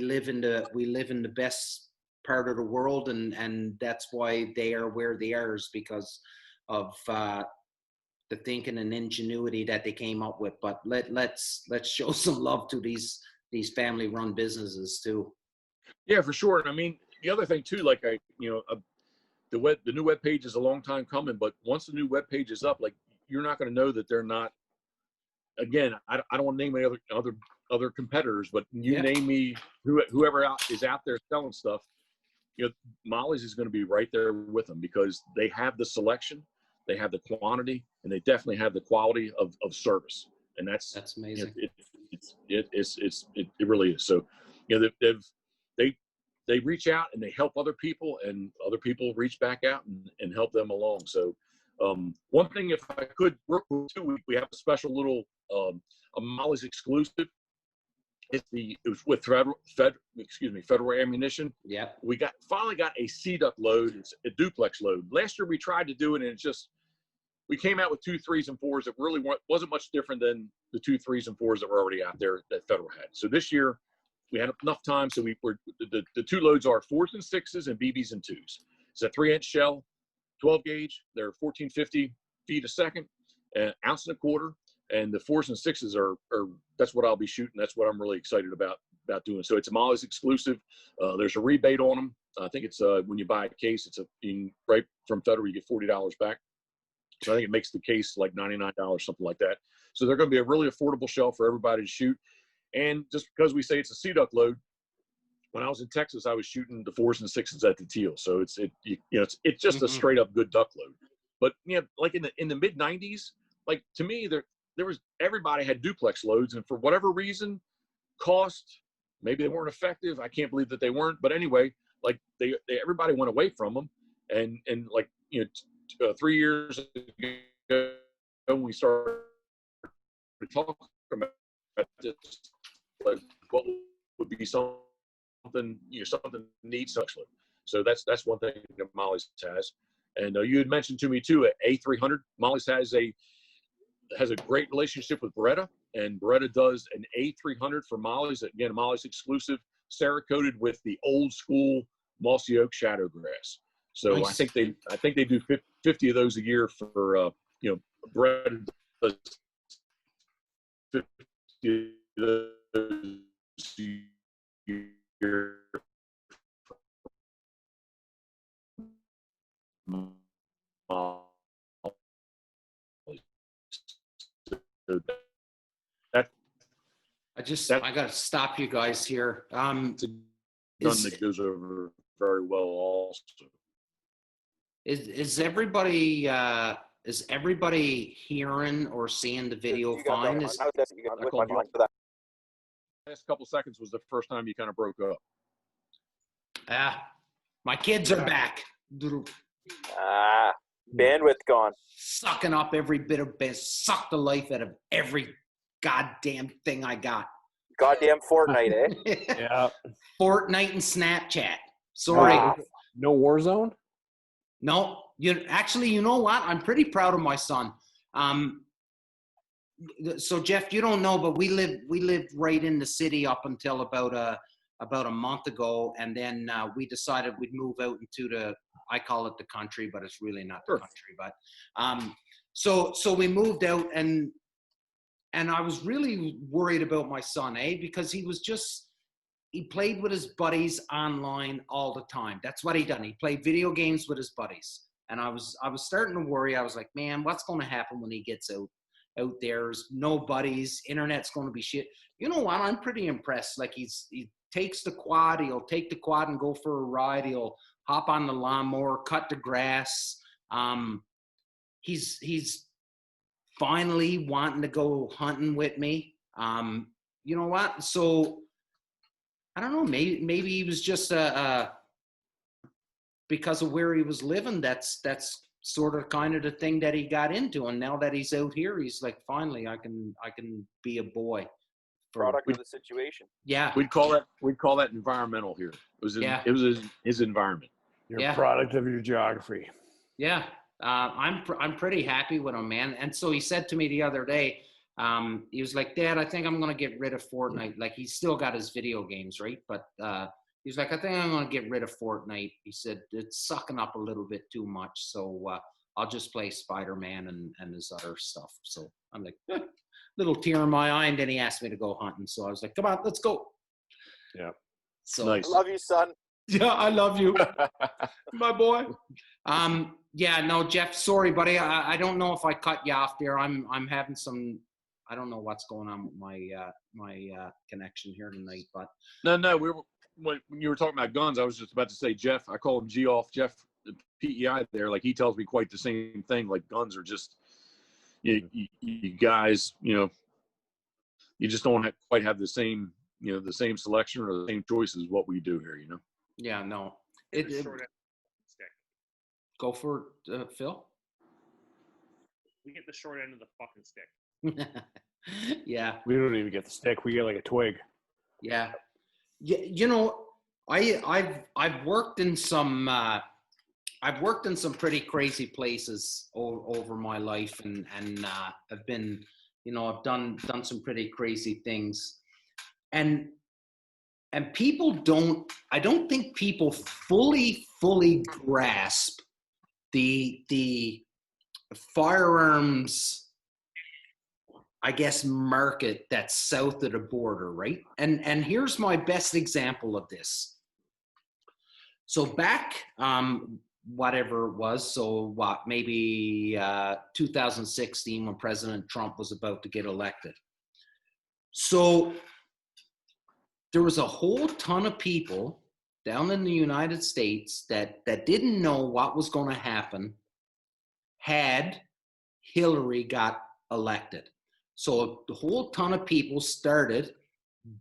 live in the best part of the world, and that's why they are where they are, is because of the thinking and ingenuity that they came up with. But let's show some love to these family-run businesses too. Yeah, for sure. And I mean, the other thing too, like the new web page is a long time coming, but once the new web page is up, like you're not going to know that they're not. Again, I don't want to name any other competitors, but name me whoever is out there selling stuff. Molly's is going to be right there with them because they have the selection, they have the quantity, and they definitely have the quality of service. And that's amazing. It really is. So, they reach out and they help other people, and other people reach back out and help them along. So, one thing, if I could work with too, we have a special little a Molly's exclusive. It was with federal ammunition. Yeah. We finally got a C-duck load. It's a duplex load. Last year we tried to do it, and we came out with 2 3s and 4s that really wasn't much different than the 2 3s and 4s that were already out there that federal had. So this year we had enough time, so the 2 loads are 4s and 6s and BBs and 2s. It's a 3-inch shell, 12 gauge. They're 1450 feet a second, an ounce and a quarter. And the 4s and 6s are that's what I'll be shooting. That's what I'm really excited about doing. So it's a Molly's exclusive. There's a rebate on them. I think it's when you buy a case, it's right from federal, you get $40 back. So I think it makes the case like $99, something like that. So they're going to be a really affordable shell for everybody to shoot. And just because we say it's a sea duck load, when I was in Texas, I was shooting the 4s and 6s at the Teal. So it's just a straight up good duck load. But like in the mid 90s, like to me everybody had duplex loads, and for whatever reason, cost, maybe they weren't effective. I can't believe that they weren't. But anyway, like everybody went away from them, and like 3 years ago when we started talking about this, like what would be something neat such load. So that's one thing that Molly's has. And you had mentioned to me too, at A300, Molly's has a great relationship with Beretta, and Beretta does an A300 for Molly's. Again, Molly's exclusive. Cerakoted with the old school mossy oak shadow grass. So Nice. I think they do 50 of those a year for bread. 50 of those a year. That I got to stop you guys here. gun that goes over very well also. Is everybody hearing or seeing the video You got fine? that Is one. You got Echo one drop? for that. Last couple seconds was the first time you kind of broke up. My kids are back. Bandwidth gone. Sucking up every bit of suck the life out of every goddamn thing I got. Goddamn Fortnite, eh? Yeah. Fortnite and Snapchat. Sorry. No Warzone? No, you know what? I'm pretty proud of my son. So Jeff, you don't know, but we lived right in the city up until about a month ago, and then we decided we'd move out into I call it the country, but it's really not the country. But so we moved out, and I was really worried about my son, because he played with his buddies online all the time. That's what he done. He played video games with his buddies. And I was starting to worry. I was like, man, what's going to happen when he gets out there? There's no buddies. Internet's going to be shit. You know what? I'm pretty impressed. Like he takes the quad. He'll take the quad and go for a ride. He'll hop on the lawnmower, cut the grass. He's finally wanting to go hunting with me. You know what? So I don't know. Maybe he was just because of where he was living. That's sort of kind of the thing that he got into. And now that he's out here, he's like, finally, I can be a boy. Product of the situation. Yeah. We'd call that environmental here. It was his environment. You're a product of your geography. Yeah. I'm pretty happy with him, man. And so he said to me the other day, he was like, Dad, I think I'm going to get rid of Fortnite. Like, he's still got his video games, right? But he's like, I think I'm going to get rid of Fortnite. He said, it's sucking up a little bit too much. So I'll just play Spider-Man and his other stuff. So I'm like, little tear in my eye. And then he asked me to go hunting. So I was like, come on, let's go. Yeah. So nice. I love you, son. Yeah, I love you, my boy. Yeah, no, Jeff, sorry, buddy. I don't know if I cut you off there. I'm having some, I don't know what's going on with my connection here tonight, but no, when you were talking about guns, I was just about to say, Jeff, I call him G-Off, Jeff, PEI there. Like, he tells me quite the same thing. Like, guns are just, you guys, you just don't quite have the same, the same selection or the same choice as what we do here, Yeah, no. Stick. Go for it, Phil. We get the short end of the fucking stick. Yeah. We don't even get the stick. We get like a twig. Yeah. I've worked in some pretty crazy places over my life, and I've been, I've done some pretty crazy things, and people I don't think people fully grasp the firearms, I guess, market that's south of the border, right? And here's my best example of this. So back, whatever it was, so maybe 2016, when President Trump was about to get elected. So there was a whole ton of people down in the United States that didn't know what was going to happen had Hillary got elected. So the whole ton of people started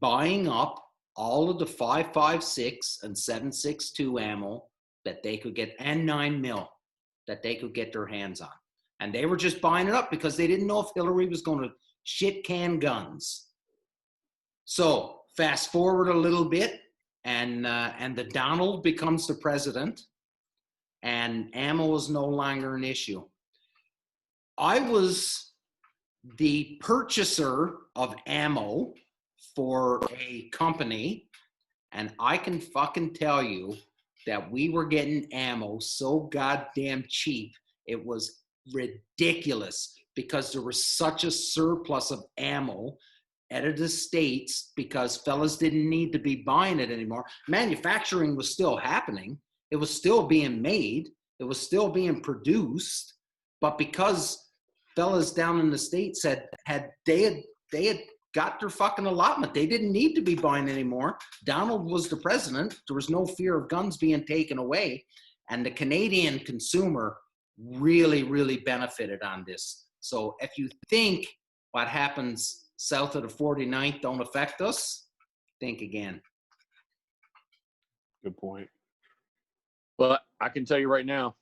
buying up all of the 5.56 and 7.62 ammo that they could get, and 9mm that they could get their hands on. And they were just buying it up because they didn't know if Hillary was going to shit can guns. So fast forward a little bit, and the Donald becomes the president, and ammo is no longer an issue. I was the purchaser of ammo for a company, And I can fucking tell you that we were getting ammo so goddamn cheap. It was ridiculous because there was such a surplus of ammo out of the States because fellas didn't need to be buying it anymore. Manufacturing was still happening. It was still being made. It was still being produced. But because fellas down in the States had got their fucking allotment, they didn't need to be buying anymore. Donald was the president. There was no fear of guns being taken away. And the Canadian consumer really, really benefited on this. So if you think what happens south of the 49th don't affect us, think again. Good point. But I can tell you right now,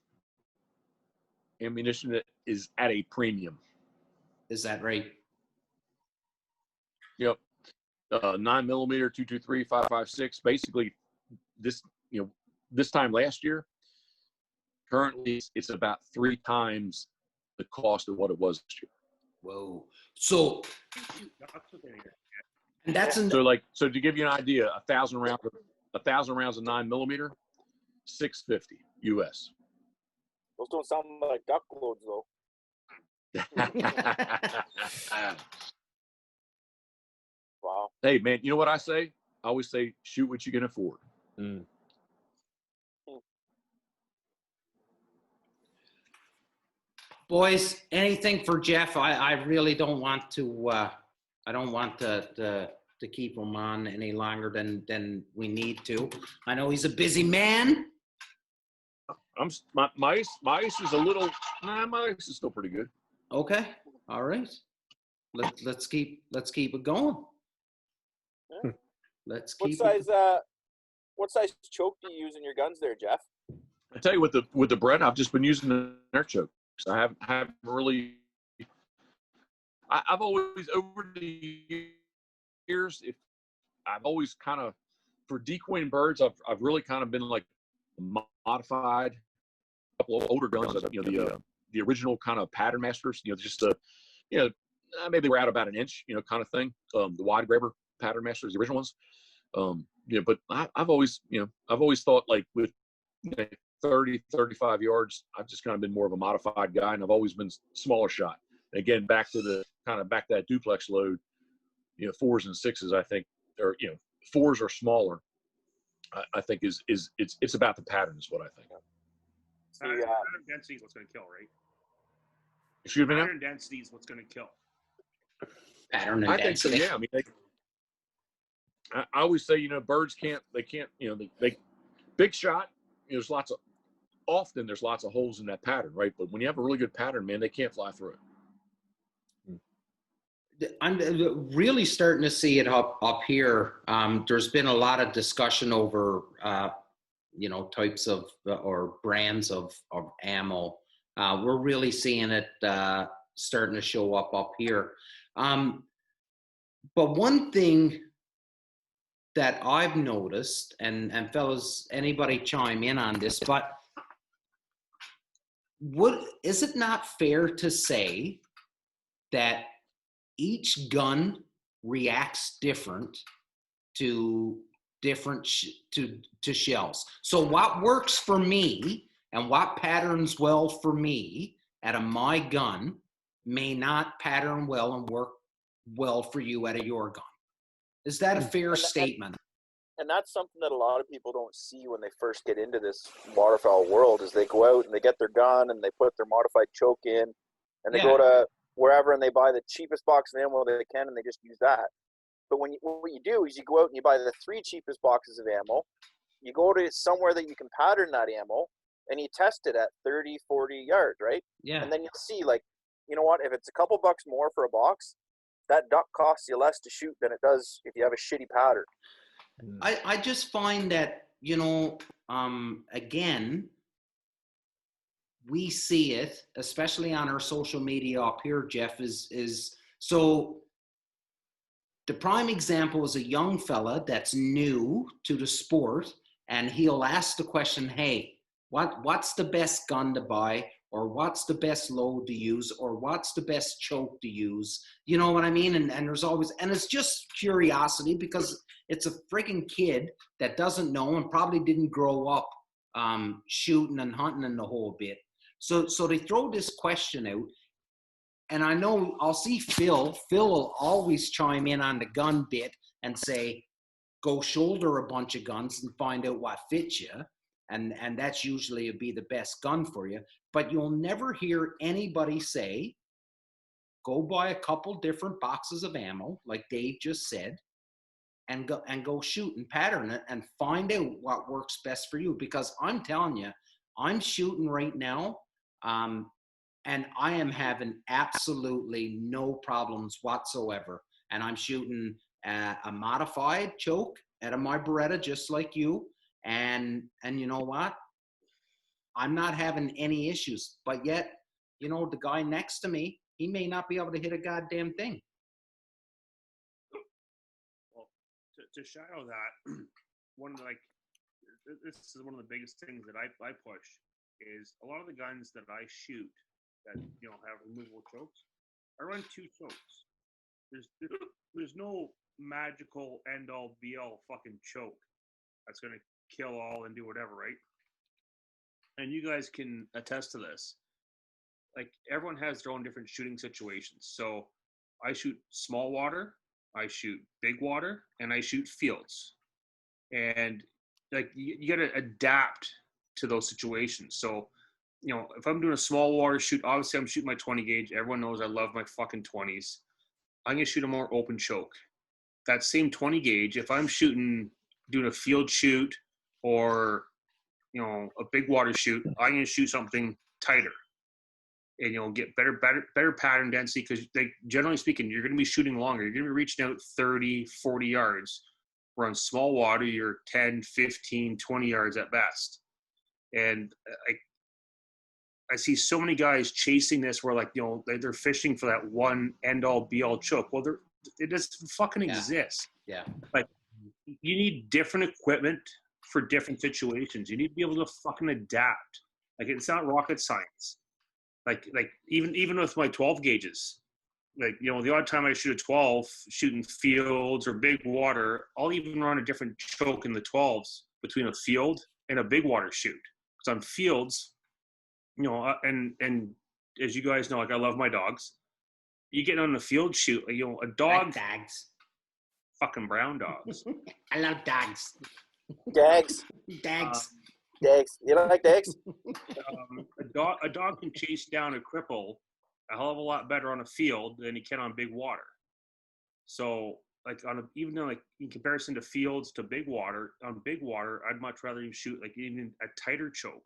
ammunition is at a premium. Is that right? Yep. 9mm, 223, 5.56. Basically, this time last year, currently it's about 3 times the cost of what it was this year. Whoa. So, and that's in so to give you an idea, 1,000 rounds of 9mm, $650 US. Those don't sound like duck loads, though. Wow. Hey, man, you know what I say? I always say, shoot what you can afford. Mm. boys, anything for Jeff? I really don't want to. I don't want to keep him on any longer than we need to. I know he's a busy man. My ice is a little. Nah, my ice is still pretty good. Okay, all right. Let's keep it going. Yeah. Let's What keep. What size choke do you use in your guns there, Jeff? I tell you, with the bread, I've just been using the air chokes. I haven't really. I've always over the years, I've always kind of, for decoying birds, I've really kind of been like modified. A couple of older guns, the original kind of pattern masters, just the, maybe they were out about an inch, kind of thing. The wide grabber pattern masters, the original ones. But I've always thought like with 30, 35 yards, I've just kind of been more of a modified guy, and I've always been smaller shot. Again, back to that duplex load, 4s and 6s, I think, or 4s are smaller. I think it's about the pattern is what I think. Pattern density is what's going to kill, right? Excuse me. Pattern density is what's going to kill. Pattern and I think so. density. Yeah, I mean, I always say, birds can't, they big shot. There's lots of holes in that pattern, right? But when you have a really good pattern, man, they can't fly through it. I'm really starting to see it up here. There's been a lot of discussion over, types of or brands of ammo. We're really seeing it starting to show up here. But one thing that I've noticed, and fellas, anybody chime in on this, but is it not fair to say that each gun reacts different to shells? So what works for me and what patterns well for me out of my gun may not pattern well and work well for you out of your gun. Is that a fair statement? And that's something that a lot of people don't see when they first get into this waterfowl world, is they go out and they get their gun and they put their modified choke in, and they go to wherever and they buy the cheapest box of ammo they can, and they just use that. But what you do is you go out and you buy the 3 cheapest boxes of ammo, you go to somewhere that you can pattern that ammo, and you test it at 30, 40 yards, right? Yeah. And then you'll see, like, you know what, if it's a couple bucks more for a box, that duck costs you less to shoot than it does if you have a shitty pattern. I just find that, again, we see it, especially on our social media up here, Jeff, is so the prime example is a young fella that's new to the sport, and he'll ask the question, hey, what's the best gun to buy? or what's the best load to use, or what's the best choke to use. You know what I mean? And there's always, and it's just curiosity because it's a freaking kid that doesn't know and probably didn't grow up shooting and hunting and the whole bit. So they throw this question out, and I know I'll see Phil. Phil will always chime in on the gun bit and say, go shoulder a bunch of guns and find out what fits you. And that's usually be the best gun for you. But you'll never hear anybody say, go buy a couple different boxes of ammo, like Dave just said, and go shoot and pattern it and find out what works best for you. Because I'm telling you, I'm shooting right now, and I am having absolutely no problems whatsoever. And I'm shooting a modified choke out of my Beretta, just like you. And you know what? I'm not having any issues. But yet, you know, the guy next to me, he may not be able to hit a goddamn thing. Well, to shadow that, this is one of the biggest things that I push is a lot of the guns that I shoot that, you know, have removable chokes, I run 2 chokes. There's no magical end all be all fucking choke that's gonna kill all and do whatever, right? And you guys can attest to this. Like, everyone has their own different shooting situations. So I shoot small water, I shoot big water, and I shoot fields. And like, you got to adapt to those situations. So, you know, if I'm doing a small water shoot, obviously I'm shooting my 20 gauge. Everyone knows I love my fucking 20s. I'm going to shoot a more open choke. That same 20 gauge, if I'm doing a field shoot or, you know, a big water shoot, I'm going to shoot something tighter. And you'll get better pattern density because, generally speaking, you're going to be shooting longer. You're going to be reaching out 30, 40 yards. Where on small water, you're 10, 15, 20 yards at best. And I see so many guys chasing this where, like, you know, they're fishing for that one end-all, be-all choke. Well, it doesn't fucking exist. Yeah. Like, you need different equipment for different situations. You need to be able to fucking adapt. Like, it's not rocket science. Like even with my 12 gauges, like, you know, the odd time I shoot a 12 shooting fields or big water, I'll even run a different choke in the 12s between a field and a big water shoot. Because on fields, you know, and as you guys know, like, I love my dogs. You get on a field shoot, you know, a dog, Like dogs. fucking brown dogs. I love dogs. Dags. Dags. Dags. You don't like dags? A dog can chase down a cripple a hell of a lot better on a field than he can on big water. So, like, even though, like, in comparison to fields to big water, on big water, I'd much rather you shoot like even a tighter choke.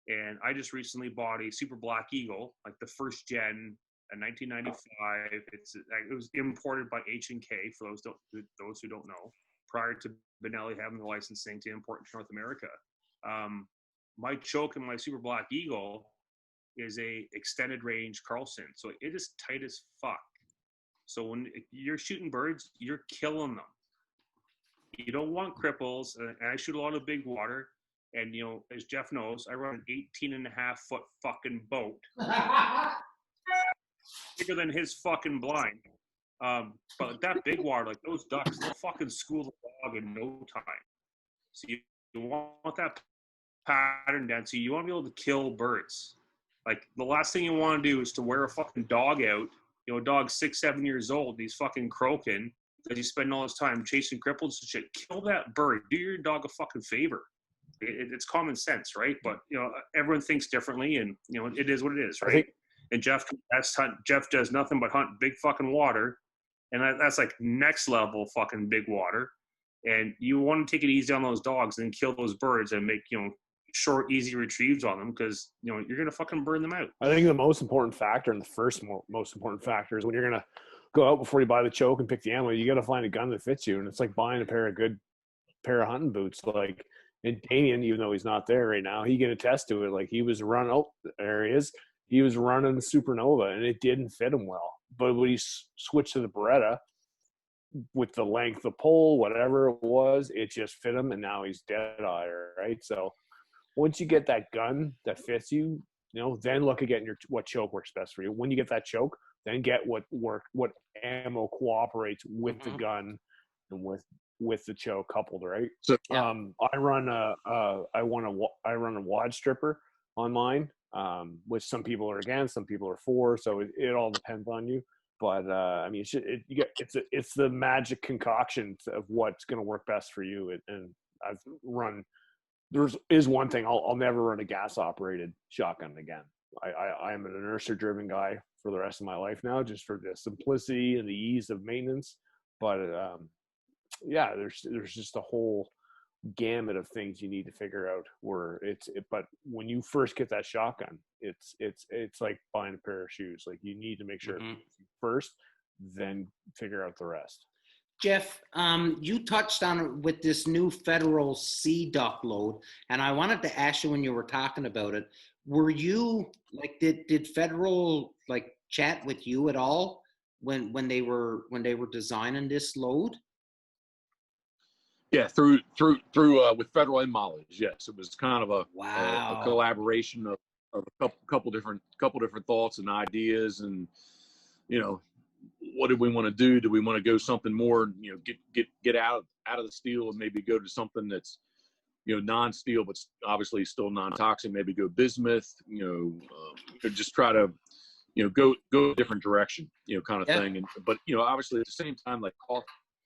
And I just recently bought a Super Black Eagle, like the first gen, in 1995. It was imported by H&K for those who don't know, prior to Benelli having the licensing to import to North America. My choke in my Super Black Eagle is a extended range Carlson, so it is tight as fuck. So when you're shooting birds, you're killing them. You don't want cripples, and I shoot a lot of big water. And, you know, as Jeff knows, I run an 18.5-foot fucking boat, bigger than his fucking blind. But that big water, like those ducks, they'll fucking school the dog in no time. So you want that pattern density. You want to be able to kill birds. Like, the last thing you want to do is to wear a fucking dog out. You know, a dog's 6, 7 years old. He's fucking croaking because he's spending all his time chasing cripples and shit. Kill that bird. Do your dog a fucking favor. It's common sense, right? But, you know, everyone thinks differently, and, you know, it is what it is, right? And Jeff does nothing but hunt big fucking water, and that's like next level fucking big water. And you want to take it easy on those dogs and then kill those birds and make, you know, short, easy retrieves on them, because, you know, you're going to fucking burn them out. I think the most important factor, and the first most important factor, is when you're going to go out before you buy the choke and pick the ammo, you got to find a gun that fits you. And it's like buying a pair of hunting boots. Like, and Damien, even though he's not there right now, he can attest to it. Like, he was running, there he is. He was running the Supernova, and it didn't fit him well. But when he switched to the Beretta, with the length of pole, whatever it was, it just fit him, and now he's dead eye, right? So once you get that gun that fits you, then look at getting what choke works best for you. When you get that choke, then get what ammo cooperates with the gun and with the choke coupled, right? So I run a wad stripper on mine, which some people are against, some people are for, so it all depends on you. But I mean, it's the magic concoction of what's going to work best for you. And I've run. Is one thing I'll never run a gas operated shotgun again. I am an inertia driven guy for the rest of my life now, just for the simplicity and the ease of maintenance. But yeah, there's just a whole gamut of things you need to figure out but when you first get that shotgun, it's like buying a pair of shoes. Like, you need to make sure first, then figure out the rest. Jeff, you touched on it with this new federal sea duck load, and I wanted to ask you when you were talking about it, were you like, did federal like chat with you at all when they were designing this load? Yeah, through with federal and mileage. Yes, it was kind of a collaboration of a couple different thoughts and ideas, and what did we want to do? Do we want to go something more, get out of the steel and maybe go to something that's, non-steel, but obviously still non-toxic, maybe go bismuth, just try to, go a different direction, kind of thing. And, but, obviously at the same time, like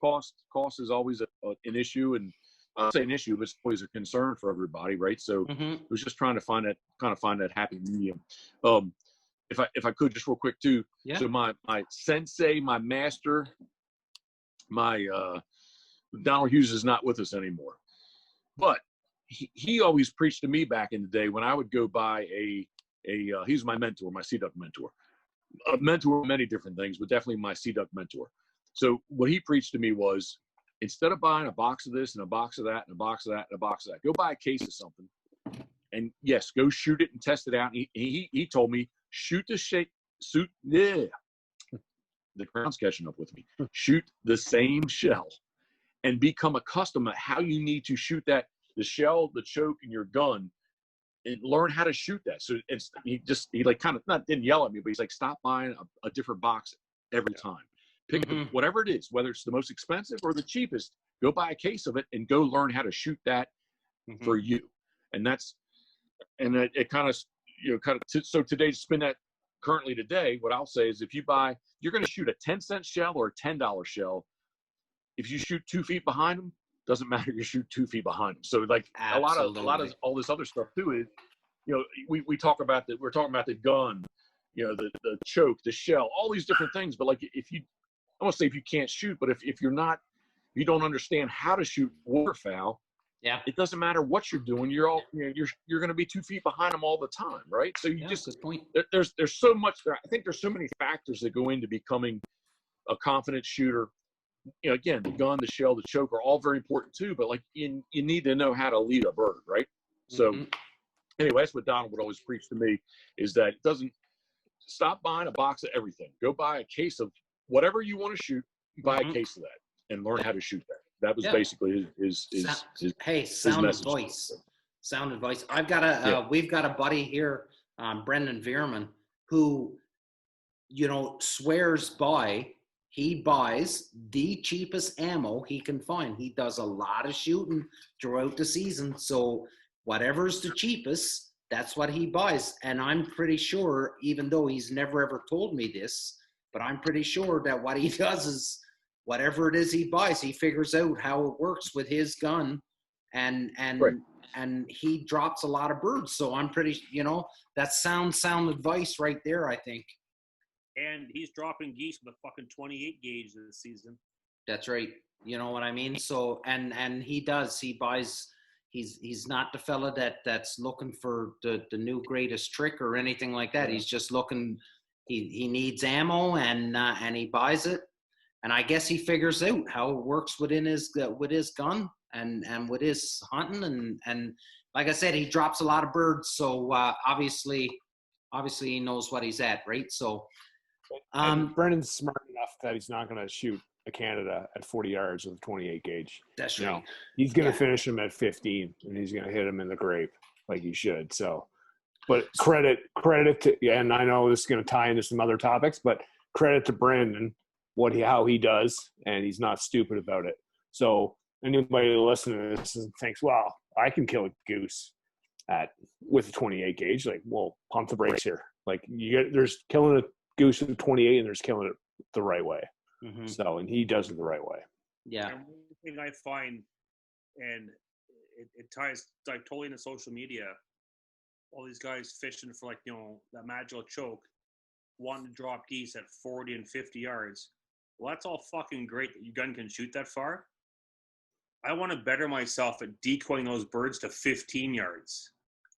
cost is always an issue, and I'll say an issue, but it's always a concern for everybody. Right. So it was just trying to find that happy medium. If I could just real quick too. Yeah. So my sensei, my master, my Donald Hughes is not with us anymore, but he always preached to me back in the day when I would go buy he's my mentor, my sea duck mentor, a mentor of many different things, but definitely my sea duck mentor. So what he preached to me was, instead of buying a box of this and a box of that and a box of that and a box of that, go buy a case of something, and yes, go shoot it and test it out. And he told me, shoot the the ground's catching up with me. Shoot the same shell and become accustomed to how you need to shoot the shell, the choke, and your gun, and learn how to shoot that. So he like kind of didn't yell at me, but he's like, stop buying a different box every time. Pick whatever it is, whether it's the most expensive or the cheapest, go buy a case of it and go learn how to shoot that for you. And it kind of, so today, to spin that currently today, what I'll say is, if you're going to shoot a 10-cent shell or a $10 shell, if you shoot 2 feet behind them, doesn't matter, you shoot 2 feet behind them. So like a lot of all this other stuff too is, we're talking about the gun, the choke, the shell, all these different things. But like, I won't say if you can't shoot, but if you don't understand how to shoot waterfowl, it doesn't matter what you're doing. You're going to be 2 feet behind them all the time, right? So good point. There's so much there. I think there's so many factors that go into becoming a confident shooter. Again, the gun, the shell, the choke are all very important too. But like, you need to know how to lead a bird, right? So anyway, that's what Donald would always preach to me, is that it doesn't stop buying a box of everything. Go buy a case of whatever you want to shoot. Buy a case of that and learn how to shoot that. That was basically his sound message. advice. Sound advice. We've got a buddy here, Brendan Veerman, who, swears by, he buys the cheapest ammo he can find. He does a lot of shooting throughout the season. So whatever's the cheapest, that's what he buys. And I'm pretty sure, even though he's never ever told me this, but I'm pretty sure that what he does is, whatever it is he buys, he figures out how it works with his gun, and he drops a lot of birds. So I'm pretty, that's sound advice right there, I think. And he's dropping geese with a fucking 28 gauge this season. That's right. You know what I mean? So, and he buys, he's not the fella that's looking for the new greatest trick or anything like that. He's just looking, he needs ammo, and he buys it. And I guess he figures out how it works with his gun and with his hunting. And like I said, he drops a lot of birds. So obviously he knows what he's at, right? So Brendan's smart enough that he's not going to shoot a Canada at 40 yards with a 28 gauge. That's right. He's going to finish him at 15, and he's going to hit him in the grape like he should. So But credit to, and I know this is going to tie into some other topics, but credit to Brandon, how he does, and he's not stupid about it. So anybody listening to this thinks, well, I can kill a goose with a 28 gauge. Like, well, pump the brakes here. Like, there's killing a goose with a 28, and there's killing it the right way. Mm-hmm. So, and he does it the right way. Yeah. And one thing I find, and it ties like totally into social media, all these guys fishing for, like, you know, that magical choke, wanting to drop geese at 40 and 50 yards. Well, that's all fucking great that your gun can shoot that far. I want to better myself at decoying those birds to 15 yards.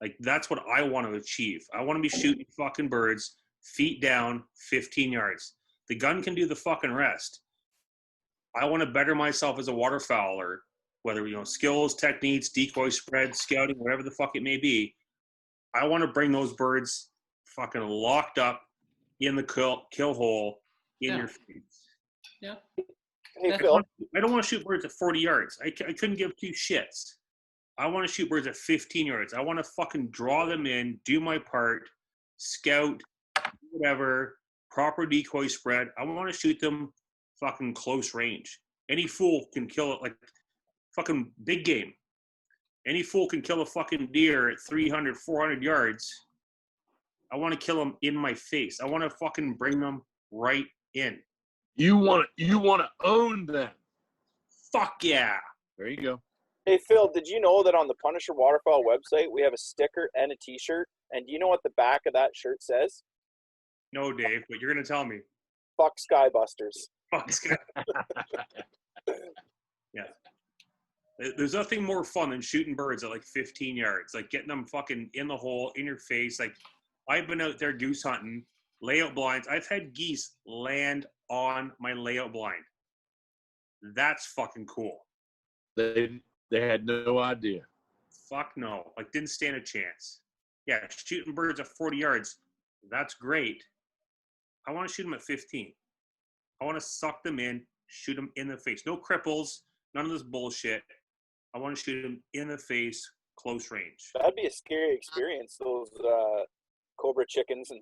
Like, that's what I want to achieve. I want to be shooting fucking birds feet down, 15 yards. The gun can do the fucking rest. I want to better myself as a waterfowler, whether, you know, skills, techniques, decoy spread, scouting, whatever the fuck it may be. I want to bring those birds fucking locked up in the kill hole in your face. Yeah. Hey, Phil. I don't want to shoot birds at 40 yards. I couldn't give two shits. I want to shoot birds at 15 yards. I want to fucking draw them in, do my part, scout, whatever, proper decoy spread. I want to shoot them fucking close range. Any fool can kill it, like fucking big game. Any fool can kill a fucking deer at 300, 400 yards. I want to kill them in my face. I want to fucking bring them right in. You want to own them. Fuck yeah. There you go. Hey, Phil, did you know that on the Punisher Waterfowl website, we have a sticker and a T-shirt? And do you know what the back of that shirt says? No, Dave, but you're going to tell me. Fuck Skybusters. Fuck Sky. Yeah. There's nothing more fun than shooting birds at like 15 yards, like getting them fucking in the hole, in your face. Like, I've been out there goose hunting, layout blinds. I've had geese land on my layout blind. That's fucking cool. They had no idea. Fuck no. Like, didn't stand a chance. Yeah, shooting birds at 40 yards, that's great. I want to shoot them at 15. I want to suck them in, shoot them in the face. No cripples, none of this bullshit. I want to shoot them in the face, close range. That'd be a scary experience, those cobra chickens. And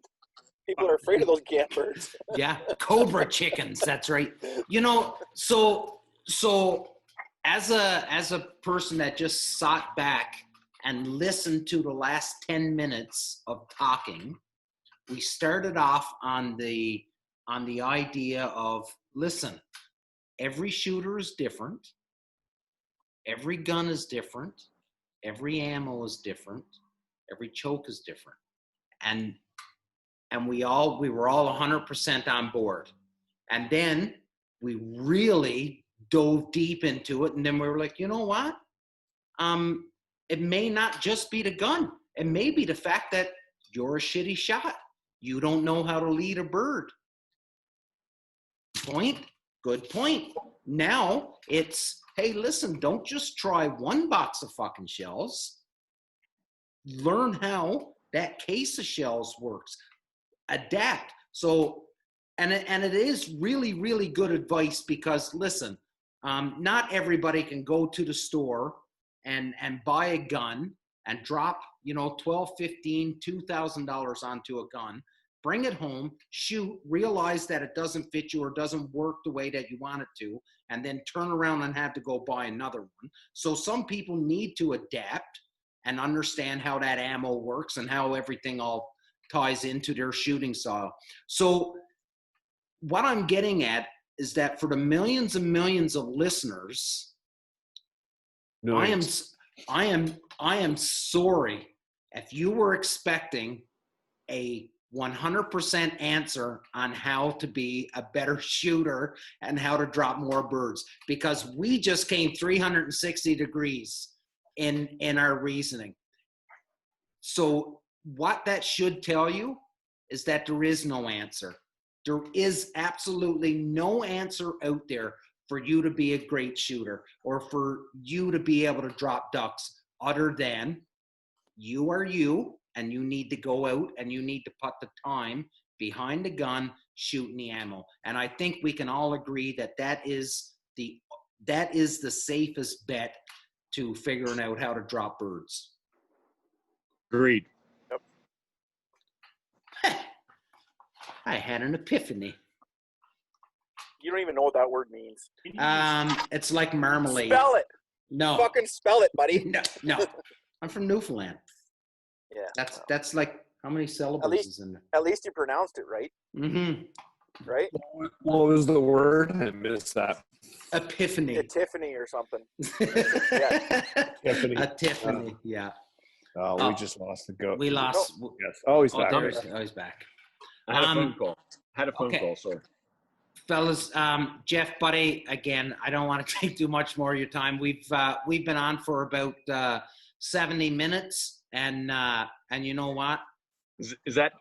people are afraid of those birds. Yeah, cobra chickens. That's right. You know, so as a person that just sat back and listened to the last 10 minutes of talking, we started off on the idea of, listen, every shooter is different. Every gun is different. Every ammo is different. Every choke is different. And we were all 100% on board. And then we really dove deep into it. And then we were like, you know what? It may not just be the gun. It may be the fact that you're a shitty shot. You don't know how to lead a bird. Point. Good point. Now it's, hey, listen, don't just try one box of fucking shells. Learn how that case of shells works. Adapt. So, and it is really, really good advice because, listen, not everybody can go to the store and buy a gun and drop, $12, $15, $2,000 onto a gun, bring it home, shoot, realize that it doesn't fit you or doesn't work the way that you want it to, and then turn around and have to go buy another one. So some people need to adapt and understand how that ammo works and how everything all ties into their shooting style. So what I'm getting at is that for the millions and millions of listeners, I am sorry if you were expecting a 100% answer on how to be a better shooter and how to drop more birds, because we just came 360 degrees in our reasoning. So what that should tell you is that there is no answer. There is absolutely no answer out there for you to be a great shooter or for you to be able to drop ducks other than you are you, and you need to go out and you need to put the time behind the gun shooting the ammo. And I think we can all agree that that is the safest bet to figuring out how to drop birds. Agreed. Yep. I had an epiphany. You don't even know what that word means. It's like marmalade. Spell it. No. Fucking spell it, buddy. No. I'm from Newfoundland. Yeah. That's like how many syllables is in there? At least you pronounced it right. Mm-hmm. Right? What was the word? I missed that. Epiphany. Tiffany or something. Tiffany. Epiphany. Yeah. Oh, we just lost the goat. We lost. Yes. Oh, he's Oh, back. he's back. I had a phone call. Okay. Sorry. Fellas, Jeff, buddy, again, I don't want to take too much more of your time. We've been on for about 70 minutes, and you know what? Is that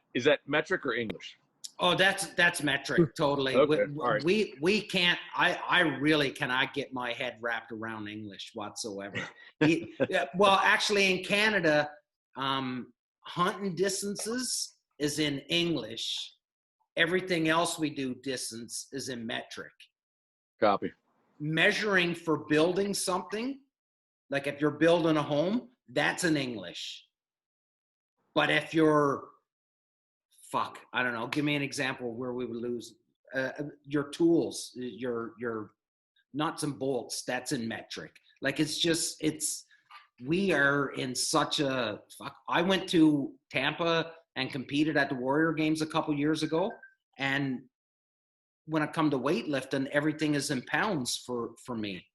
metric or English? Oh, that's metric, totally. Okay. All right. We can't. I really cannot get my head wrapped around English whatsoever. Well, actually, in Canada, hunting distances is in English. Everything else we do distance is in metric. Copy. Measuring for building something, like if you're building a home, that's in English. But if you're, I don't know, give me an example where we would lose your tools, your nuts and bolts, that's in metric. Like we are in such a, I went to Tampa and competed at the Warrior Games a couple years ago. And when it come to weightlifting, everything is in pounds for me.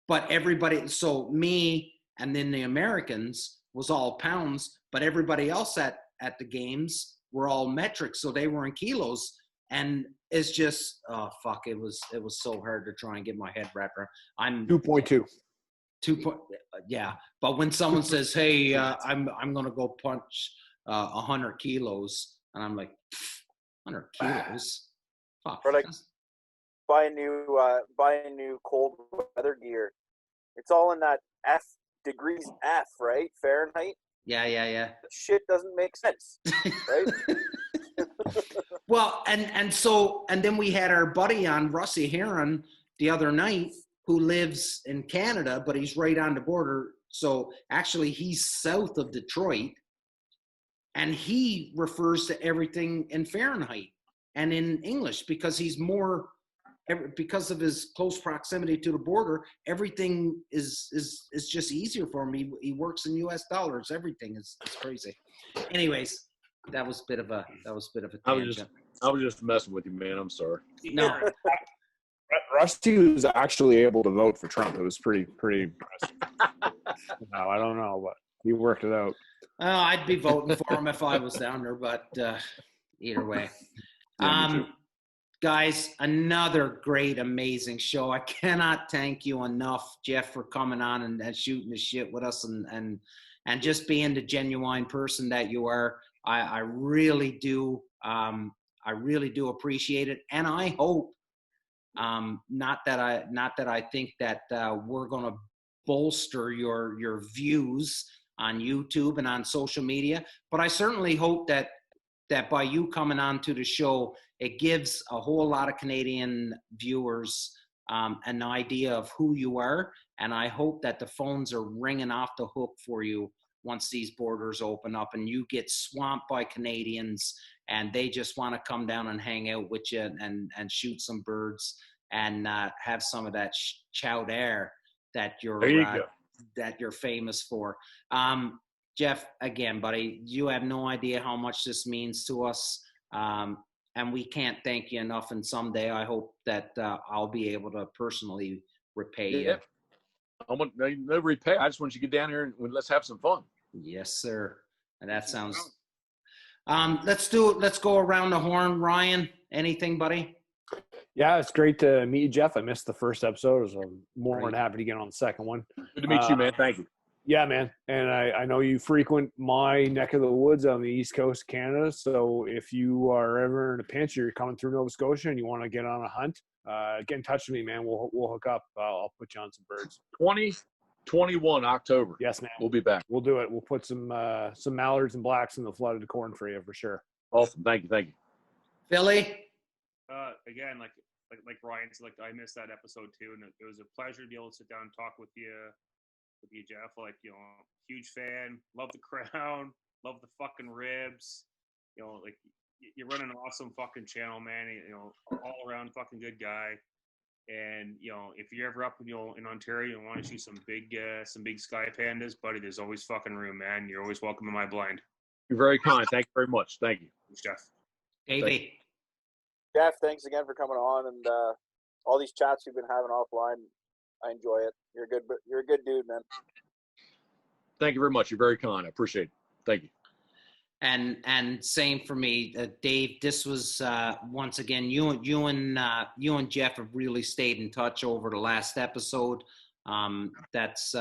But everybody, so me and then the Americans was all pounds, but everybody else at the games were all metric, so they were in kilos. And it's just, it was so hard to try and get my head wrapped around. I'm 2.2. Yeah. But when someone says, hey, I'm going to go punch 100 kilos, and I'm like, 100 kilos. Fuck. Or like buy a new cold weather gear. It's all in that degrees F, right? Fahrenheit. Yeah. That shit doesn't make sense, right? Well, and then we had our buddy on, Russie Heron, the other night, who lives in Canada, but he's right on the border. So actually, he's south of Detroit. And he refers to everything in Fahrenheit and in English because because of his close proximity to the border, everything is just easier for him. He works in U.S. dollars. Everything is crazy. Anyways, that was a bit of a tangent. I was just messing with you, man. I'm sorry. No. Rusty was actually able to vote for Trump. It was pretty impressive. No, I don't know, but he worked it out. I'd be voting for him if I was down there, but either way. Guys, another great, amazing show. I cannot thank you enough, Jeff, for coming on and shooting the shit with us and just being the genuine person that you are. I really do. I really do appreciate it, and I hope not that I think that we're going to bolster your views on YouTube and on social media, but I certainly hope that by you coming on to the show, it gives a whole lot of Canadian viewers an idea of who you are, and I hope that the phones are ringing off the hook for you once these borders open up and you get swamped by Canadians and they just want to come down and hang out with you and shoot some birds and have some of that chowder that you're famous for. Jeff, again, buddy, you have no idea how much this means to us. And we can't thank you enough. And someday I hope that I'll be able to personally repay you. I want no repay. I just want you to get down here and let's have some fun. Yes, sir. And that sounds. Let's go around the horn. Ryan, anything, buddy? Yeah, it's great to meet you, Jeff. I missed the first episode, so I'm more than happy to get on the second one. Good to meet you, man. Thank you. Yeah, man. And I know you frequent my neck of the woods on the east coast of Canada. So if you are ever in a pinch or you're coming through Nova Scotia and you want to get on a hunt, get in touch with me, man. We'll hook up. I'll put you on some birds. 2021 October. Yes, man. We'll be back. We'll do it. We'll put some mallards and blacks in the flooded corn for you for sure. Awesome. Thank you. Philly? Again, like Ryan said, I missed that episode too, and it was a pleasure to be able to sit down and talk with you, Jeff. Huge fan. Love the crown. Love the fucking ribs. you run an awesome fucking channel, man. You know, all around fucking good guy. And you know, if you're ever up, you know, in Ontario and want to shoot some big sky pandas, buddy, there's always fucking room, man. You're always welcome in my blind. You're very kind. Thank you very much. Thank you. Thanks, Jeff. Davey. Jeff, thanks again for coming on, and all these chats you've been having offline. I enjoy it. You're a good dude, man. Thank you very much. You're very kind. I appreciate it. Thank you. And same for me, Dave. This was once again you and Jeff have really stayed in touch over the last episode. That's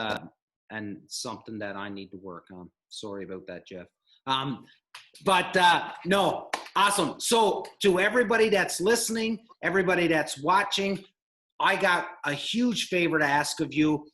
and something that I need to work on. Sorry about that, Jeff. But no, awesome. So to everybody that's listening, everybody that's watching, I got a huge favor to ask of you.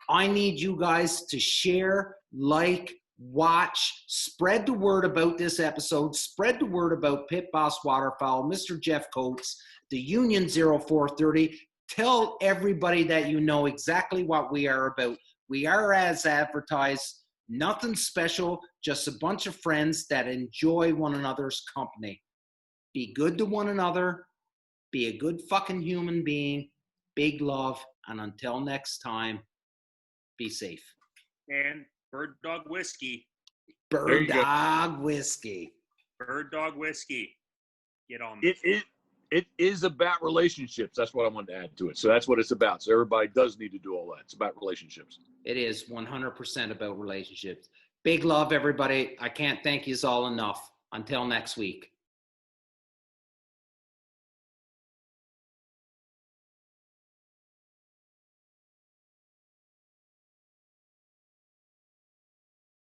I need you guys to share, like, watch, spread the word about this episode, spread the word about Pitboss Waterfowl, Mr. Jeff Coates, the Union 0430. Tell everybody that you know exactly what we are about. We are as advertised, nothing special, just a bunch of friends that enjoy one another's company. Be good to one another. Be a good fucking human being. Big love. And until next time, be safe. And Bird Dog Whiskey. Bird Dog Whiskey. Bird Dog Whiskey. Get on. It is about relationships. That's what I wanted to add to it. So that's what it's about. So everybody does need to do all that. It's about relationships. It is 100% about relationships. Big love, everybody. I can't thank you all enough. Until next week.